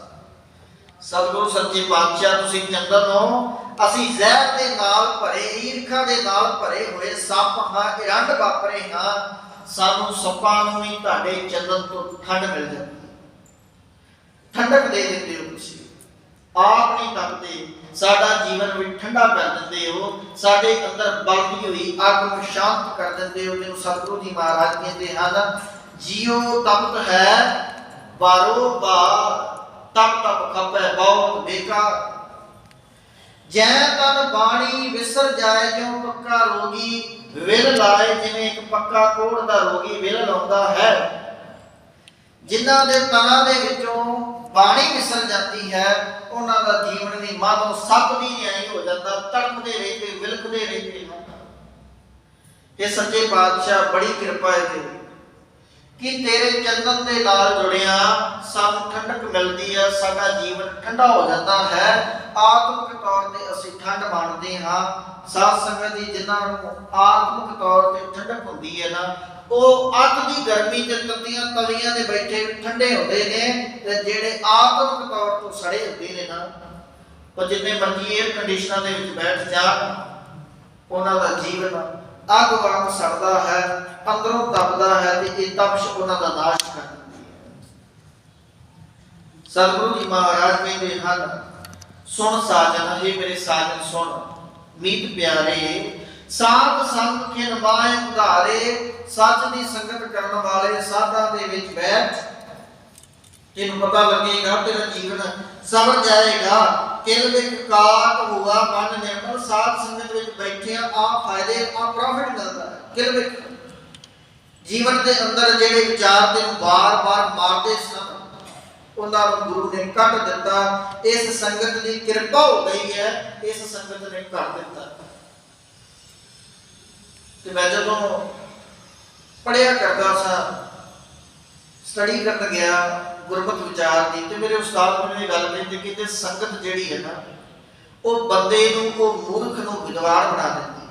S1: सतगुरु सच्चे पातशाह तुसीं चंदन हो, असीं जहर दे नाल भरे, ईरखा दे नाल भरे होए सप हां, इरंड बापरे हां। सानू सप्पां नूं भी तुहाडे चंदन तो ठंड मिल जाती, ठंडक दे दिंदे हो तुसीं। आप नहीं तपते, साडा जीवन भी ठंडा कर दिंदे हो, साडे अंदर बलदी हुई अग नूं शांत कर दिंदे हो। जिन्हों सतगुरु जी महाराज कहते हैं, जियो तपत है बारोबार, तप तप खपे बहुत बेकार। जै तन बाणी विसर जाए ज्यों पक्का रोगी, विल लाए जिवें एक पक्का कोड़ दा रोगी विल लाउंदा है। जिन्हां दे तनां दे विचों बाणी विसर जाती है, उन्हां दा जीवन भी मानो सप दी न्याई हो जाता, तड़पदे रहते विलकदे रहते हैं। ये सच्चे पातशाह बड़ी कृपा है तेरी कि तेरे चंदन दे नाल जुड़िया सानू ठंडक मिलती है, साडा जीवन ठंडा हो जाता है। आत्मिक तौर ते असीं ठंड माणदे हां। साध संगत जी जिन्हां नूं आत्मिक तौर ते ठंडक हुंदी है ना, ਉਹ ਅੱਤ ਦੀ ਗਰਮੀ ਤੇ ਤੱਤੀਆਂ ਤਵੀਆਂ ਦੇ ਬੈਠੇ ਵੀ ਠੰਡੇ ਹੁੰਦੇ ਨੇ, ਤੇ ਜਿਹੜੇ ਆਤਮਿਕ ਤੌਰ ਤੋਂ ਸੜੇ ਹੁੰਦੇ ਨੇ ਨਾ, ਉਹ ਜਿੰਨੇ ਮਰਜ਼ੀ 에ਅਰ ਕੰਡੀਸ਼ਨਾਂ ਦੇ ਵਿੱਚ ਬੈਠ ਜਾਣ, ਉਹਨਾਂ ਦਾ ਜੀਵਨ ਅੱਗ ਵਾਂਗ ਸੜਦਾ ਹੈ, ਅੰਦਰੋਂ ਤਪਦਾ ਹੈ, ਤੇ ਇਹ ਤਪਸ਼ ਉਹਨਾਂ ਦਾ ਨਾਸ਼ ਕਰ ਦਿੰਦੀ ਹੈ। ਸਤਿਗੁਰੂ ਜੀ ਮਹਾਰਾਜ ਕਹਿੰਦੇ ਹਨ, ਸੁਣ ਸਾਜਨ, हे ਮੇਰੇ ਸਾਜਨ ਸੁਣ, ਮੀਤ ਪਿਆਰੇ साध संग खिन बाए उधारे। सच दी संगत करने वाले साधा दे विच बैठ, तेनू पता लगेगा तेरा जीवन सवर जाएगा। किल विच काट हुआ मन निर्मल, साध संगत विच बैठे आ फायदे आ प्रॉफिट मिलता है। किल विच जीवन के अंदर जेड़े विचार तेनू बार बार मारदे सन, उन्हां नूं गुरु ने कट दिता। इस संगत दी कृपा हो गई है, इस संगत ने कर दिता। ਤੇ मैं ਜਦੋਂ ਪੜਿਆ ਕਰਦਾ ਸਾਂ, ਸਟੱਡੀ ਕਰਨ ਗਿਆ ਗੁਰਮਤਿ ਵਿਚਾਰ ਦੀ, ਤੇ ਮੇਰੇ ਉਸਤਾਦ ਮੈਨੂੰ ਇਹ ਗੱਲ ਕਹਿੰਦੇ ਕਿ ਤੇ ਸੰਗਤ ਜਿਹੜੀ ਹੈ ਨਾ, ਉਹ ਬੰਦੇ ਨੂੰ, ਉਹ ਮੂਰਖ ਨੂੰ ਵਿਦਵਾਨ ਬਣਾ ਦਿੰਦੀ ਹੈ।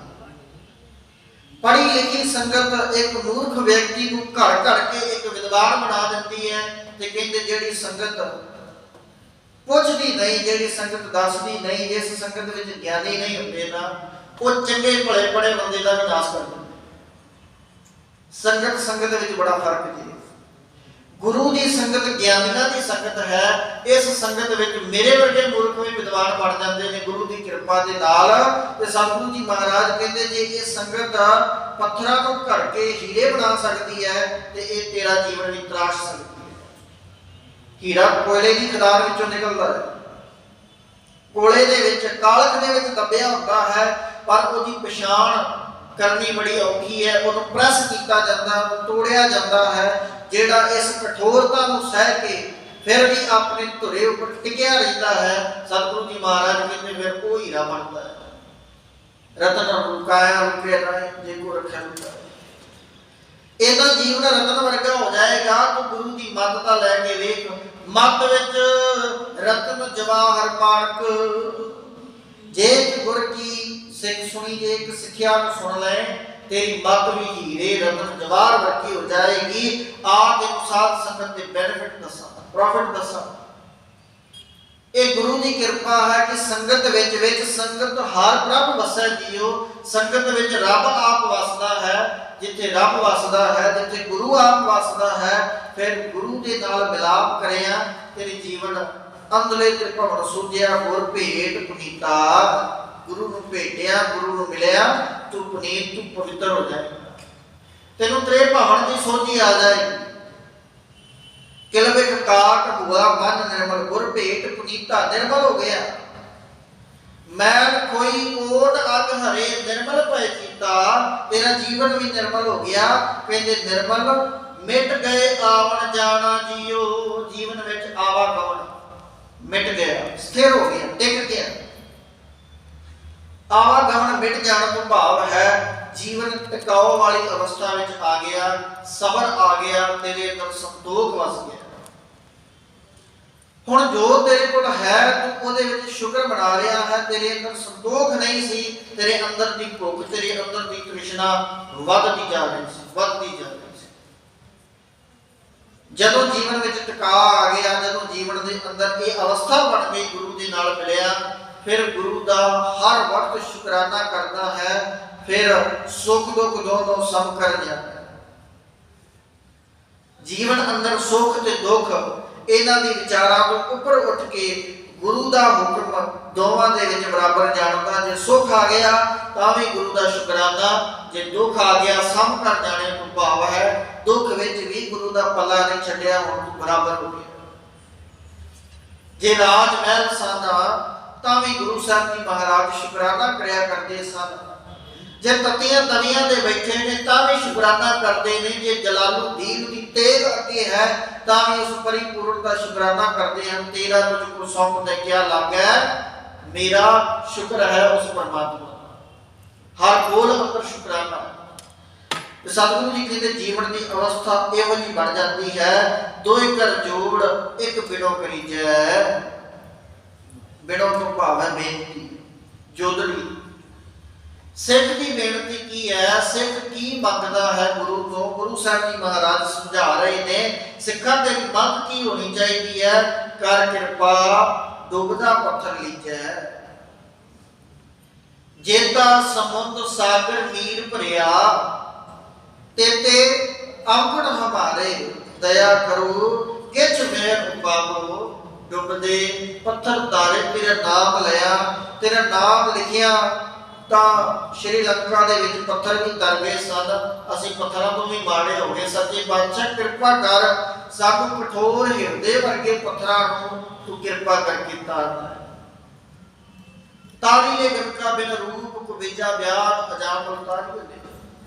S1: ਪੜ੍ਹੀ ਲਿਖੀ ਸੰਗਤ ਇੱਕ ਮੂਰਖ ਵਿਅਕਤੀ ਨੂੰ ਘੜ ਘੜ ਕੇ ਇੱਕ ਵਿਦਵਾਨ ਬਣਾ ਦਿੰਦੀ ਹੈ। ਤੇ ਕਹਿੰਦੇ ਜਿਹੜੀ ਸੰਗਤ ਪੁੱਛਦੀ ਨਹੀਂ, ਜਿਹੜੀ ਸੰਗਤ ਦੱਸਦੀ ਨਹੀਂ, ਜਿਸ ਸੰਗਤ ਵਿੱਚ ਗਿਆਨੀ ਨਹੀਂ ਹੁੰਦੇ ਨਾ, ਉਹ ਚੰਗੇ ਭਲੇ ਬੜੇ ਬੰਦੇ ਦਾ ਵਿਨਾਸ਼ ਕਰ ਦਿੰਦੇ। ਸੰਗਤ ਸੰਗਤ ਵਿੱਚ ਬੜਾ ਫਰਕ ਜੀ। ਗੁਰੂ ਦੀ ਸੰਗਤ ਗਿਆਨੀਆਂ ਦੀ ਸੰਗਤ ਹੈ। ਇਸ ਸੰਗਤ ਵਿੱਚ ਮੇਰੇ ਵਰਗੇ ਮੂਰਖ ਵੀ ਵਿਦਵਾਨ ਬਣ ਜਾਂਦੇ ਨੇ ਗੁਰੂ ਦੀ ਕਿਰਪਾ ਦੇ ਨਾਲ। ਤੇ ਸਤਿਗੁਰੂ ਜੀ ਮਹਾਰਾਜ ਕਹਿੰਦੇ ਜੇ ਇਹ ਸੰਗਤ ਪੱਥਰਾਂ ਨੂੰ ਘੜ ਕੇ ਹੀਰੇ ਬਣਾ ਸਕਦੀ ਹੈ, ਤੇ ਇਹ ਤੇਰਾ ਜੀਵਨ ਵੀ ਤਰਾਸ਼ ਸਕਦੀ ਹੈ। ਹੀਰਾ ਕੋਇਲੇ ਦੀ ਖਦਾਨ ਵਿੱਚੋਂ ਨਿਕਲਦਾ ਹੈ, ਕੋਲੇ ਦੇ ਵਿੱਚ ਕਾਲਖ ਦੇ ਵਿੱਚ ਦੱਬਿਆ ਹੁੰਦਾ ਹੈ, पर उसकी पछाण करनी बड़ी औखी है। उन्होंने प्रेस किया जाता, तोड़िया जाता है। जेड़ा इस कठोरता को सह के फिर भी अपने धुरे उपर टिकिया रहता है, सतगुरु जी महाराज कहते फिर वो हीरा बनता है। रतन रुकाया रुके ना जे को रखा रुका, इहदा जीवन रतन वर्गा हो जाएगा। तो गुरु की मत का लैके वेख, मत विच रतन जवाहर माणक, जे गुर की सिख सुनी, जे एक सिक्ख्या सुन ले, तेरी मत भी हीरे रतन जवाहर वर्गी हो जाएगी। आप साध संगत के बेनिफिट दसा, प्रॉफिट दसा। ये गुरु की कृपा है कि संगत विच संगत हर प्रभ वसै जियो। संगत विच रब आप वसदा है। जिथे रब वसदा है, जिथे गुरु आप वसदा है, फिर गुरु के नाल मिलाप करिया, तेरे जीवन अंदले त्रिभुवन सूझिया। गुर भेट पुनीता, गुरु नूं भेटिया, गुरु नूं मिलिया, तू पुनीत, तू पवित्र हो जाएगा। तेनू त्रे भावन की सोझी आ जाएगी। किल विच काट हुआ मन निर्मल, गुर भेट पुनीता, निर्मल हो गया। मैल खोई कोट अग हरे, निर्मल भय चीता, तेरा जीवन भी निर्मल हो गया। कहते निर्मल मिट गए आवन जाना जियो, जीवन विच आवागमन मिट गया, स्थिर हो गया, टिक गया। आवागमन मिट जाने तो भाव है जीवन टिकाऊ वाली अवस्था में आ गया, सबर आ गया, तेरे अंदर संतोख वस गया। ਹੁਣ ਜੋ तेरे कोल है तू ਉਹਦੇ ਵਿੱਚ ਸ਼ੁਕਰ ਮਨਾ ਰਿਹਾ ਹੈ, तेरे अंदर संतोख नहीं सी, तेरे अंदर ਦੀ ਭੁੱਖ, तेरे अंदर ਦੀ ਤ੍ਰਿਸ਼ਨਾ ਵੱਧਦੀ ਜਾ ਰਹੀ ਸੀ, ਵੱਧਦੀ ਜਾ ਰਹੀ ਸੀ। ਜਦੋਂ ਜੀਵਨ ਵਿੱਚ ਟਿਕਾ ਆ ਗਿਆ, ਜਦੋਂ ਜੀਵਨ ਦੇ ਅੰਦਰ ਇਹ ਅਵਸਥਾ ਬਣ ਗਈ, ਗੁਰੂ ਦੇ ਨਾਲ ਮਿਲਿਆ, ਫਿਰ ਗੁਰੂ ਦਾ ਹਰ ਵਕਤ ਸ਼ੁਕਰਾਨਾ ਕਰਦਾ ਹੈ, ਫਿਰ ਸੁੱਖ ਦੁੱਖ ਦੋਨੋਂ ਸਮ ਕਰ ਜਾਂਦਾ। ਜੀਵਨ ਅੰਦਰ ਸੁੱਖ ਤੇ ਦੁੱਖ ਇਹਨਾਂ ਦੀ ਵਿਚਾਰਾਂ ਤੋਂ ਉੱਪਰ ਉੱਠ ਕੇ ਗੁਰੂ ਦਾ ਹੁਕਮ ਦੋਵਾਂ ਦੇ ਵਿੱਚ ਬਰਾਬਰ ਜਾਣਦਾ। ਜੇ ਸੁੱਖ ਆ ਗਿਆ ਤਾਂ ਵੀ ਗੁਰੂ ਦਾ ਸ਼ੁਕਰਾਨਾ, ਜੇ ਦੁੱਖ ਆ ਗਿਆ ਸਮ ਕਰ ਜਾਣੇ ਤੋਂ ਭਾਵ ਹੈ ਦੁੱਖ ਵਿੱਚ ਵੀ ਗੁਰੂ ਦਾ ਪੱਲਾ ਨਹੀਂ ਛੱਡਿਆ, ਹੁਣ ਤੂੰ ਬਰਾਬਰ ਹੋ ਗਿਆ। ਜੇ ਰਾਜ ਮਹਿਲ ਸਾਦਾ ਤਾਂ ਵੀ ਗੁਰੂ ਸਾਹਿਬ ਜੀ ਮਹਾਰਾਜ ਸ਼ੁਕਰਾਨਾ ਕਰਿਆ ਕਰਦੇ ਸਨ। ਜੇ ਤਤੀਆਂ ਤਵੀਆਂ ਦੇ ਬੈਠੇ ਨੇ ਤਾਂ ਵੀ ਸ਼ੁਕਰਾਨਾ ਕਰਦੇ ਨੇ। ਜੇ ਜਲਾਲੁਦੀਨ ਦੀ ਤੇਗ ਅੱਗੇ ਹੈ ਤਾਂ ਵੀ ਉਸ ਪਰਿਪੂਰਨ ਦਾ ਸ਼ੁਕਰਾਨਾ ਕਰਦੇ ਹਨ। ਤੇਰਾ ਤੁਝ ਕੋ ਸੌਂਪ ਦੇ ਕਿਆ ਲੱਗੈ, ਮੇਰਾ ਸ਼ੁਕਰ ਹੈ ਉਸ ਪਰਮਾਤਮਾ ਦਾ। ਹਰ ਕੋਲ ਅੰਦਰ ਸ਼ੁਕਰਾਨਾ। ਸਤਿਗੁਰੂ ਜੀ ਕਹਿੰਦੇ ਜੀਵਨ ਦੀ ਅਵਸਥਾ ਇਹੋ ਜਿਹੀ ਬਣ ਜਾਂਦੀ ਹੈ, ਦੋਏ ਕਰ ਜੋੜ ਇੱਕ ਬਿਨੋ ਕਰੀਜੈ। ਬਿਨੋ ਤੋਂ ਭਾਵ ਹੈ ਬੇਨਤੀ, ਜੋਦੜੀ। ਸਿੱਖ ਦੀ ਬੇਨਤੀ ਕੀ ਹੈ, ਸਿੱਖ ਕੀ ਮੰਗਦਾ ਹੈ ਗੁਰੂ ਤੋਂ? ਗੁਰੂ ਸਾਹਿਬ ਜੀ ਮਹਾਰਾਜ ਸਮਝਾ ਰਹੇ ਨੇ ਸਿੱਖਾਂ ਤੇ ਮੰਗ ਕੀ ਹੋਣੀ ਚਾਹੀਦੀ ਹੈ। ਕਰ ਕਿਰਪਾ ਡੁੱਬਦਾ ਪੱਥਰ ਲੀਜੈ, ਜੇਤਾ ਸਮੁੰਦ ਸਾਗਰ ਨੀਰ ਭਰਿਆ, ਤੇਤੇ ਅੰਗਣ ਹਮਾਰੇ, ਦਇਆ ਕਰੋ ਕਿਛ ਮੇਰ ਉਪਾਵੋ। ਡੁੱਬਦੇ ਪੱਥਰ ਤਾਰੇ ਤੇਰਾ ਨਾਮ ਲਿਆ, ਤੇਰਾ ਨਾਮ ਲਿਖਿਆ ਤਾਂ ਸ਼੍ਰੀ ਲੰਕਾ ਦੇ ਵਿੱਚ ਪੱਥਰ ਵੀ ਤਰ ਗਏ ਸਨ। ਅਸੀਂ ਪੱਥਰਾਂ ਤੋਂ ਵੀ ਮਾੜੇ ਹੋ ਗਏ। ਸੱਚੇ ਪਾਤਸ਼ਾਹ ਕਿਰਪਾ ਕਰ, ਸਾਨੂੰ ਕਠੋਰ ਹਿਰਦੇ ਵਰਗੇ ਪੱਥਰਾਂ ਨੂੰ ਤੂੰ ਕਿਰਪਾ ਕਰਕੇ ਤਾਰਨਾ। ਤਾਰੀ ਲੈ ਗਰਕਾ ਬਿਨ ਰੂਪ ਕੁਬੇਜਾ ਬਿਆਨ ਅਜਾਮ ਉਤਾਰੀ।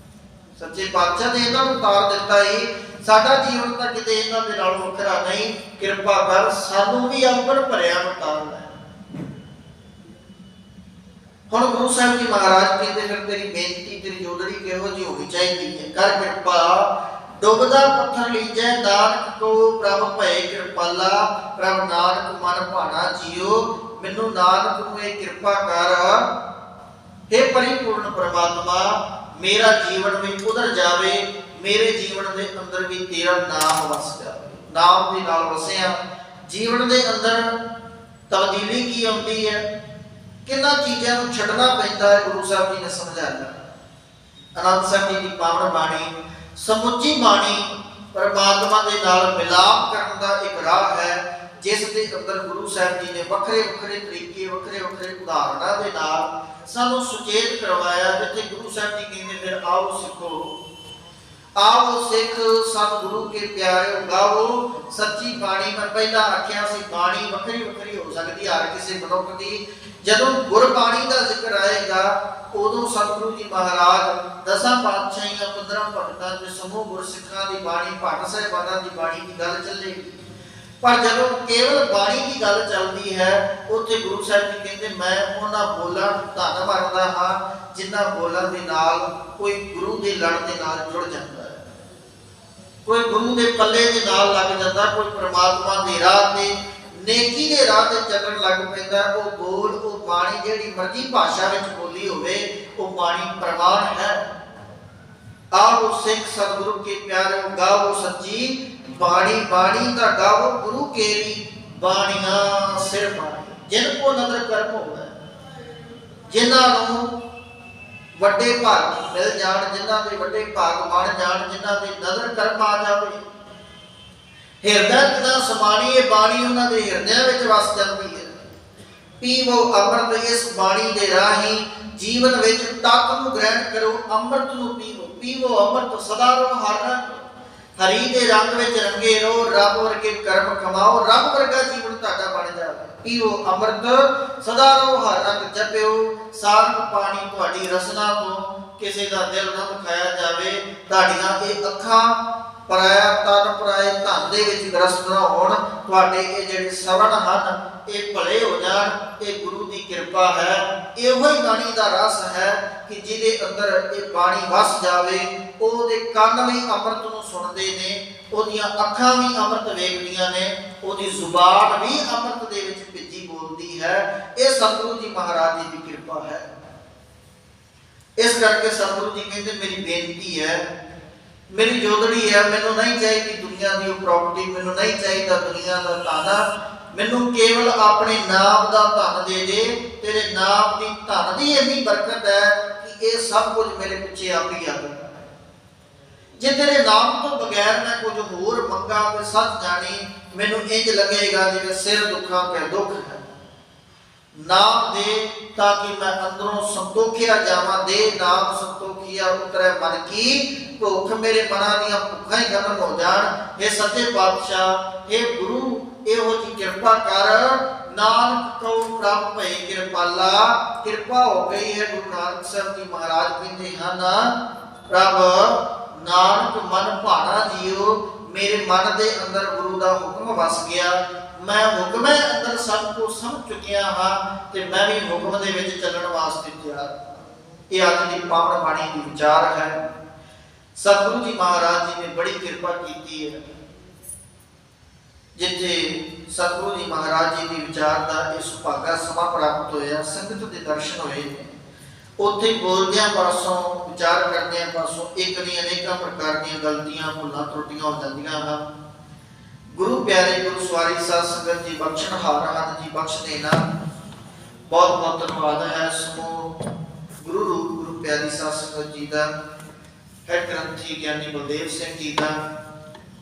S1: ਸੱਚੇ ਪਾਤਸ਼ਾਹ ਨੇ ਇਹਨਾਂ ਨੂੰ ਤਾਰ ਦਿੱਤਾ ਹੀ, ਸਾਡਾ ਜੀਵਨ ਤਾਂ ਕਿਤੇ ਇਹਨਾਂ ਦੇ ਨਾਲ ਵੱਖਰਾ ਨਹੀਂ। ਕਿਰਪਾ ਕਰ, ਸਾਨੂੰ ਵੀ ਅੰਬਰ ਭਰਿਆ ਨੂੰ ਤਾਰਨਾ। ਹੁਣ ਗੁਰੂ ਸਾਹਿਬ ਜੀ ਮਹਾਰਾਜ ਕਹਿੰਦੇ ਫਿਰ ਤੇਰੀ ਬੇਨਤੀ, ਤੇਰੀ ਜੋਦੜੀ ਕਿਹੋ ਜਿਹੀ ਹੋਣੀ ਚਾਹੀਦੀ ਹੈ। ਕਰ ਕਿਰਪਾ ਡੁੱਬਦਾ ਪੱਥਰ ਲੀਜੈ, ਨਾਨਕ ਕੋ ਪ੍ਰਭ ਭਏ ਕਿਰਪਾਲਾ, ਪ੍ਰਭ ਨਾਨਕ ਮਨ ਭਾਣਾ ਜੀਓ। ਮੈਨੂੰ ਨਾਨਕ ਨੂੰ ਇਹ ਕਿਰਪਾ ਕਰ, हे ਪਰਿਪੂਰਨ ਪ੍ਰਮਾਤਮਾ, ਮੇਰਾ ਜੀਵਨ ਵੀ ਉਧਰ ਜਾਵੇ, ਮੇਰੇ ਜੀਵਨ ਦੇ ਅੰਦਰ ਵੀ ਤੇਰਾ ਨਾਮ ਵਸ ਜਾਵੇ। ਨਾਮ ਦੇ ਨਾਲ ਵਸਿਆ ਜੀਵਨ ਦੇ ਅੰਦਰ ਤਬਦੀਲੀ ਕੀ ਆਉਂਦੀ ਹੈ, ਕਿੰਨਾ ਚੀਜ਼ਾਂ ਨੂੰ ਛੱਡਣਾ ਪੈਂਦਾ ਹੈ, ਗੁਰੂ ਸਾਹਿਬ ਜੀ ਨੇ ਸਮਝਾਇਆ। ਆਨੰਦ ਸਾਹਿਬ ਜੀ ਦੀ ਪਾਵਨ ਬਾਣੀ, ਸਮੁੱਚੀ ਬਾਣੀ ਪਰਮਾਤਮਾ ਦੇ ਨਾਲ ਮਿਲਾਪ ਕਰਨ ਦਾ ਇੱਕ ਰਾਹ ਹੈ, ਜਿਸ ਦੇ ਅੰਦਰ ਗੁਰੂ ਸਾਹਿਬ ਜੀ ਨੇ ਵੱਖਰੇ ਵੱਖਰੇ ਤਰੀਕੇ, ਵੱਖਰੇ ਵੱਖਰੇ ਉਦਾਹਰਣਾਂ ਦੇ ਨਾਲ ਸਾਨੂੰ ਸੁਚੇਤ ਕਰਵਾਇਆ। ਜਿੱਥੇ ਗੁਰੂ ਸਾਹਿਬ ਜੀ ਕਹਿੰਦੇ ਫਿਰ ਆਓ ਸਿੱਖੋ, ਆਓ ਸਿੱਖ ਸਤਿਗੁਰੂ ਕੇ ਪਿਆਰਿਓ ਗਾਵੋ ਸੱਚੀ ਬਾਣੀ। ਮੈਂ ਪਹਿਲਾਂ ਆਖਿਆ ਸੀ ਬਾਣੀ ਵੱਖਰੀ ਵੱਖਰੀ ਹੋ ਸਕਦੀ ਹਰ ਕਿਸੇ ਮਨੁੱਖ ਦੀ। ਜਦੋਂ ਗੁਰਬਾਣੀ ਦਾ ਜ਼ਿਕਰ ਆਏਗਾ ਉਦੋਂ ਸਤਿਗੁਰੂ ਜੀ ਮਹਾਰਾਜ ਦਸਾਂ ਪਾਤਸ਼ਾਹੀਆਂ 15 ਭਗਤਾਂ ਦੇ ਸਮੂਹ ਗੁਰਸਿੱਖਾਂ ਦੀ ਬਾਣੀ, ਭੱਟ ਸਾਹਿਬਾਨਾਂ ਦੀ ਬਾਣੀ ਦੀ ਗੱਲ ਚੱਲੇਗੀ। ਪਰ ਜਦੋਂ ਕੇਵਲ ਬਾਣੀ ਦੀ ਗੱਲ ਚੱਲਦੀ ਹੈ ਉੱਥੇ ਗੁਰੂ ਸਾਹਿਬ ਜੀ ਕਹਿੰਦੇ ਮੈਂ ਉਹਨਾਂ ਬੋਲਾਂ ਧੰਨ ਮੰਨਦਾ ਹਾਂ ਜਿਨ੍ਹਾਂ ਬੋਲਾਂ ਦੇ ਨਾਲ ਕੋਈ ਗੁਰੂ ਦੇ ਲੜ ਦੇ ਨਾਲ ਜੁੜ ਜਾਂਦਾ ਹੈ, ਕੋਈ ਗੁਰੂ ਦੇ ਪੱਲੇ ਦੇ ਨਾਲ ਲੱਗ ਜਾਂਦਾ, ਕੋਈ ਪ੍ਰਮਾਤਮਾ ਦੇ ਰਾਹ ਤੇ ਨੇਕੀ ਦੇ ਰਾਹ ਤੇ ਚੱਲਣ ਲੱਗ ਪੈਂਦਾ। ਉਹ ਬੋਲ, ਉਹ ਬਾਣੀ ਜਿਹੜੀ ਮਰਜ਼ੀ ਭਾਸ਼ਾ ਵਿੱਚ ਬੋਲੀ ਹੋਵੇ, ਉਹ ਬਾਣੀ ਪ੍ਰਮਾਣ ਹੈ। ਆਓ ਸਿੱਖ ਸਤਿਗੁਰੂ ਕੇ ਪਿਆਰਿਓ ਗਾਵੋ ਸੱਚੀ ਬਾਣੀ, ਬਾਣੀ ਦਾ ਗਾਵੋ ਗੁਰੂ ਕੇਰੀ ਬਾਣੀਆਂ ਸਿਰ ਬਾਣੀ। ਜਿਨ ਕੋ ਨਦਰ ਕਰਮ ਹੋਵੇ, ਜਿਨ੍ਹਾਂ ਨੂੰ ਵੱਡੇ ਭਾਗ ਮਿਲ ਜਾਣ, ਜਿਨ੍ਹਾਂ ਦੇ ਵੱਡੇ ਭਾਗ ਬਣ ਜਾਣ, ਜਿਨ੍ਹਾਂ ਦੇ ਨਦਰ ਕਰਮ ਆ ਜਾਵੇ, ਹਿਰਦਾ ਕਿਦਾਂ ਸਮਾਣੀ ਇਹ ਬਾਣੀ ਉਹਨਾਂ ਦੇ ਹਿਰਦਿਆਂ ਵਿੱਚ ਵਸ ਜਾਂਦੀ ਹੈ। ਪੀਵੋ ਅੰਮ੍ਰਿਤ ਇਸ ਬਾਣੀ ਦੇ ਰਾਹੀਂ ਜੀਵਨ ਵਿੱਚ ਤੱਤ ਨੂੰ ਗ੍ਰਹਿਣ ਕਰੋ, ਅੰਮ੍ਰਿਤ ਨੂੰ ਪੀਵੋ। ਪੀਵੋ ਅੰਮ੍ਰਿਤ ਸਦਾ ਰਹੋ ਹਰ ਰੰਗ, ਹਰੀ ਦੇ ਰੰਗ ਵਿੱਚ ਰੰਗੇ ਰਹੋ, ਰੱਬ ਵਰਗੇ ਕਰਮ ਕਮਾਓ, ਰੱਬ ਵਰਗਾ ਜੀਵਨ ਤੁਹਾਡਾ ਬਣ ਜਾਵੇ। ਪੀਵੋ ਅੰਮ੍ਰਿਤ ਸਦਾ ਰਹੋ ਹਰ ਰੰਗ, ਜਪਿਓ ਸਾਰੰਗ ਪਾਣੀ ਤੁਹਾਡੀ ਰਸਨਾ ਤੋਂ ਕਿਸੇ ਦਾ ਦਿਲ ਨਾ ਦੁਖਾਇਆ ਜਾਵੇ। ਤੁਹਾਡੀਆਂ ਇਹ ਅੱਖਾਂ ਪਰਾਇਆ ਤਨ ਪਰਾਏ ਧਨ ਦੇ ਵਿੱਚ ਗ੍ਰਸਤ ਨਾ ਹੋਣ, ਤੁਹਾਡੇ ਇਹ ਜਿਹੜੇ ਸਰਵਣ ਹਨ ਇਹ ਭਲੇ ਹੋ ਜਾਣ। ਇਹ ਗੁਰੂ ਦੀ ਕਿਰਪਾ ਹੈ, ਇਹੋ ਹੀ ਬਾਣੀ ਦਾ ਰਸ ਹੈ ਕਿ ਜਿਹਦੇ ਅੰਦਰ ਇਹ ਬਾਣੀ ਵਸ ਜਾਵੇ ਉਹਦੇ ਕੰਨ ਵੀ ਅੰਮ੍ਰਿਤ ਨੂੰ ਸੁਣਦੇ ਨੇ, ਉਹਦੀਆਂ ਅੱਖਾਂ ਵੀ ਅੰਮ੍ਰਿਤ ਵੇਖਦੀਆਂ ਨੇ, ਉਹਦੀ ਜ਼ੁਬਾਨ ਵੀ ਅੰਮ੍ਰਿਤ ਦੇ ਵਿੱਚ ਭਿੱਜੀ ਬੋਲਦੀ ਹੈ। ਇਹ ਸਤਿਗੁਰੂ ਜੀ ਮਹਾਰਾਜ ਜੀ ਦੀ ਕਿਰਪਾ ਹੈ। ਇਸ ਕਰਕੇ ਸਤਿਗੁਰੂ ਜੀ ਕਹਿੰਦੇ ਮੇਰੀ ਬੇਨਤੀ ਹੈ, ਮੇਰੀ ਜੋਦੜੀ ਹੈ, ਮੈਨੂੰ ਨਹੀਂ ਚਾਹੀਦੀ ਦੁਨੀਆ ਦੀ ਉਹ ਪ੍ਰਾਪਰਟੀ, ਮੈਨੂੰ ਨਹੀਂ ਚਾਹੀਦਾ ਦੁਨੀਆ ਦਾ ਧਨ, ਮੈਨੂੰ ਕੇਵਲ ਆਪਣੇ ਨਾਮ ਦਾ ਧਨ ਦੇ ਦੇ। ਤੇਰੇ ਨਾਮ ਦੀ ਧਨ ਦੀ ਇੰਨੀ ਬਰਕਤ ਹੈ ਕਿ ਇਹ ਸਭ ਕੁਝ ਮੇਰੇ ਪਿੱਛੇ ਆਪ ਹੀ ਆ ਗਿਆ। ਜੇ ਤੇਰੇ ਨਾਮ ਤੋਂ ਬਗੈਰ ਮੈਂ ਕੁਝ ਹੋਰ ਮੰਗਾ ਤੇ ਸੱਚ ਜਾਣੀ, ਮੈਨੂੰ ਇੰਜ ਲੱਗੇਗਾ ਜਿਵੇਂ ਸਿਰ ਦੁੱਖਾਂ ਕੇ ਦੁੱਖ ਹੈ। ਨਾਮ ਦੇ ਤਾਂ ਕਿ ਮੈਂ ਅੰਦਰੋਂ ਸੰਤੋਖਿਆ ਜਾਵਾਂ। ਦੇ ਨਾਮ ਸੰਤੋਖਿਆ ਉਤਰੇ ਮਨ ਕੀ ਭੁੱਖ, ਮੇਰੇ ਮਨਾਂ ਦੀਆਂ ਭੁੱਖਾਂ ਹੀ ਖਤਮ ਹੋ ਜਾਣ। ਇਹ ਸੱਚੇ ਪਾਤਸ਼ਾਹ, ਇਹ ਗੁਰੂ ਇਹੋ ਜੀ ਕਿਰਪਾ ਕਰ। ਨਾਨਕ ਕਉ ਪ੍ਰਭ ਭਈ ਕਿਰਪਾਲਾ, ਕਿਰਪਾ ਹੋ ਗਈ ਹੈ। ਗੁਰੂ ਨਾਨਕ ਸਾਹਿਬ ਜੀ ਮਹਾਰਾਜ ਕਹਿੰਦੇ ਹਨ, ਪ੍ਰਭ ਨਾਨਕ ਮਨ ਭਾਣਾ ਜੀਓ, ਮੇਰੇ ਮਨ ਦੇ ਅੰਦਰ ਗੁਰੂ ਦਾ ਹੁਕਮ ਵਸ ਗਿਆ। ਮੈਂ ਹੁਕਮੇ ਅੰਦਰ ਸਭ ਕੁਝ ਸਮਝ ਚੁੱਕਿਆ ਹਾਂ ਤੇ ਮੈਂ ਵੀ ਹੁਕਮ ਦੇ ਵਿੱਚ ਚੱਲਣ ਵਾਸਤੇ ਤਿਆਰ। ਇਹ ਅੱਜ ਦੀ ਪਾਵਨ ਬਾਣੀ ਦੀ ਵਿਚਾਰ ਹੈ। ਸਤਿਗੁਰੂ ਜੀ ਮਹਾਰਾਜ ਜੀ ਨੇ ਬੜੀ ਕਿਰਪਾ ਕੀਤੀ ਹੈ। ਜਿੱਥੇ ਸਤਿਗੁਰੂ ਜੀ ਮਹਾਰਾਜ ਜੀ ਦੀ ਵਿਚਾਰ ਦਾ ਇਹ ਸੁਭਾਗਾ ਸਮਾਂ ਪ੍ਰਾਪਤ ਹੋਇਆ, ਸੰਗਤ ਦੇ ਦਰਸ਼ਨ ਹੋਏ ਨੇ, ਉੱਥੇ ਬੋਲਦਿਆਂ ਪਾਸੋਂ ਵਿਚਾਰ ਕਰਦਿਆਂ ਪਾਸੋਂ ਇੱਕ ਨਹੀਂ ਅਨੇਕਾਂ ਪ੍ਰਕਾਰ ਦੀਆਂ ਗਲਤੀਆਂ ਭੁੱਲਾਂ ਤਰੁੱਟੀਆਂ ਹੋ ਜਾਂਦੀਆਂ ਹਨ। ਗੁਰੂ ਪਿਆਰੇ ਗੁਰੂ ਸਵਾਰੀ ਸਾਧ ਸੰਗਤ ਜੀ ਬਖਸ਼ਣਹਾਰ ਹਨ ਜੀ, ਬਖਸ਼ ਦੇਣਾ। ਬਹੁਤ ਬਹੁਤ ਧੰਨਵਾਦ ਹੈ ਸਮੂਹ ਗੁਰੂ ਰੂਪ ਗੁਰੂ ਪਿਆਰੀ ਸਾਧ ਸੰਗਤ ਜੀ ਦਾ, ਹੈਡ ਗ੍ਰੰਥੀ ਗਿਆਨੀ ਬਲਦੇਵ ਸਿੰਘ ਜੀ ਦਾ,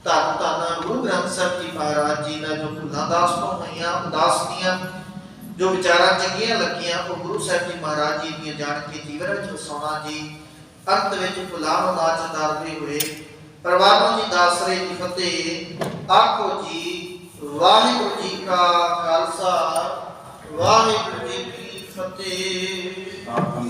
S1: ਧੰਨ ਧੰਨ ਗੁਰੂ ਗ੍ਰੰਥ ਸਾਹਿਬ ਜੀ ਮਹਾਰਾਜ ਜੀ ਦਾ, ਜੋ ਭੁੱਲਾਂ ਦਾਸ ਤੋਂ ਹੋਈਆਂ ਉਦਾਸ ਦੀਆਂ ਜੋ ਵਿਚਾਰਾਂ ਚੰਗੀਆਂ ਲੱਗੀਆਂ ਉਹ ਗੁਰੂ ਸਾਹਿਬ ਜੀ ਮਹਾਰਾਜ ਜੀ ਦੀਆਂ ਜਾਣ ਕੇ ਜੀਵਨ ਵਿੱਚ ਵਸਾਉਣਾ ਜੀ। ਅੰਤ ਵਿੱਚ ਭੁੱਲਾਂ ਨੂੰ ਨਾ ਚਤਾਰਦੇ ਹੋਏ ਪਰਮਾਤਮਾ ਜੀ ਦਾ ਆਸਰੇ ਦੀ ਫਤਿਹ ਆਖੋ ਜੀ। ਵਾਹਿਗੁਰੂ ਜੀ ਕਾ ਖਾਲਸਾ, ਵਾਹਿਗੁਰੂ ਜੀ ਕੀ ਫਤਿਹ।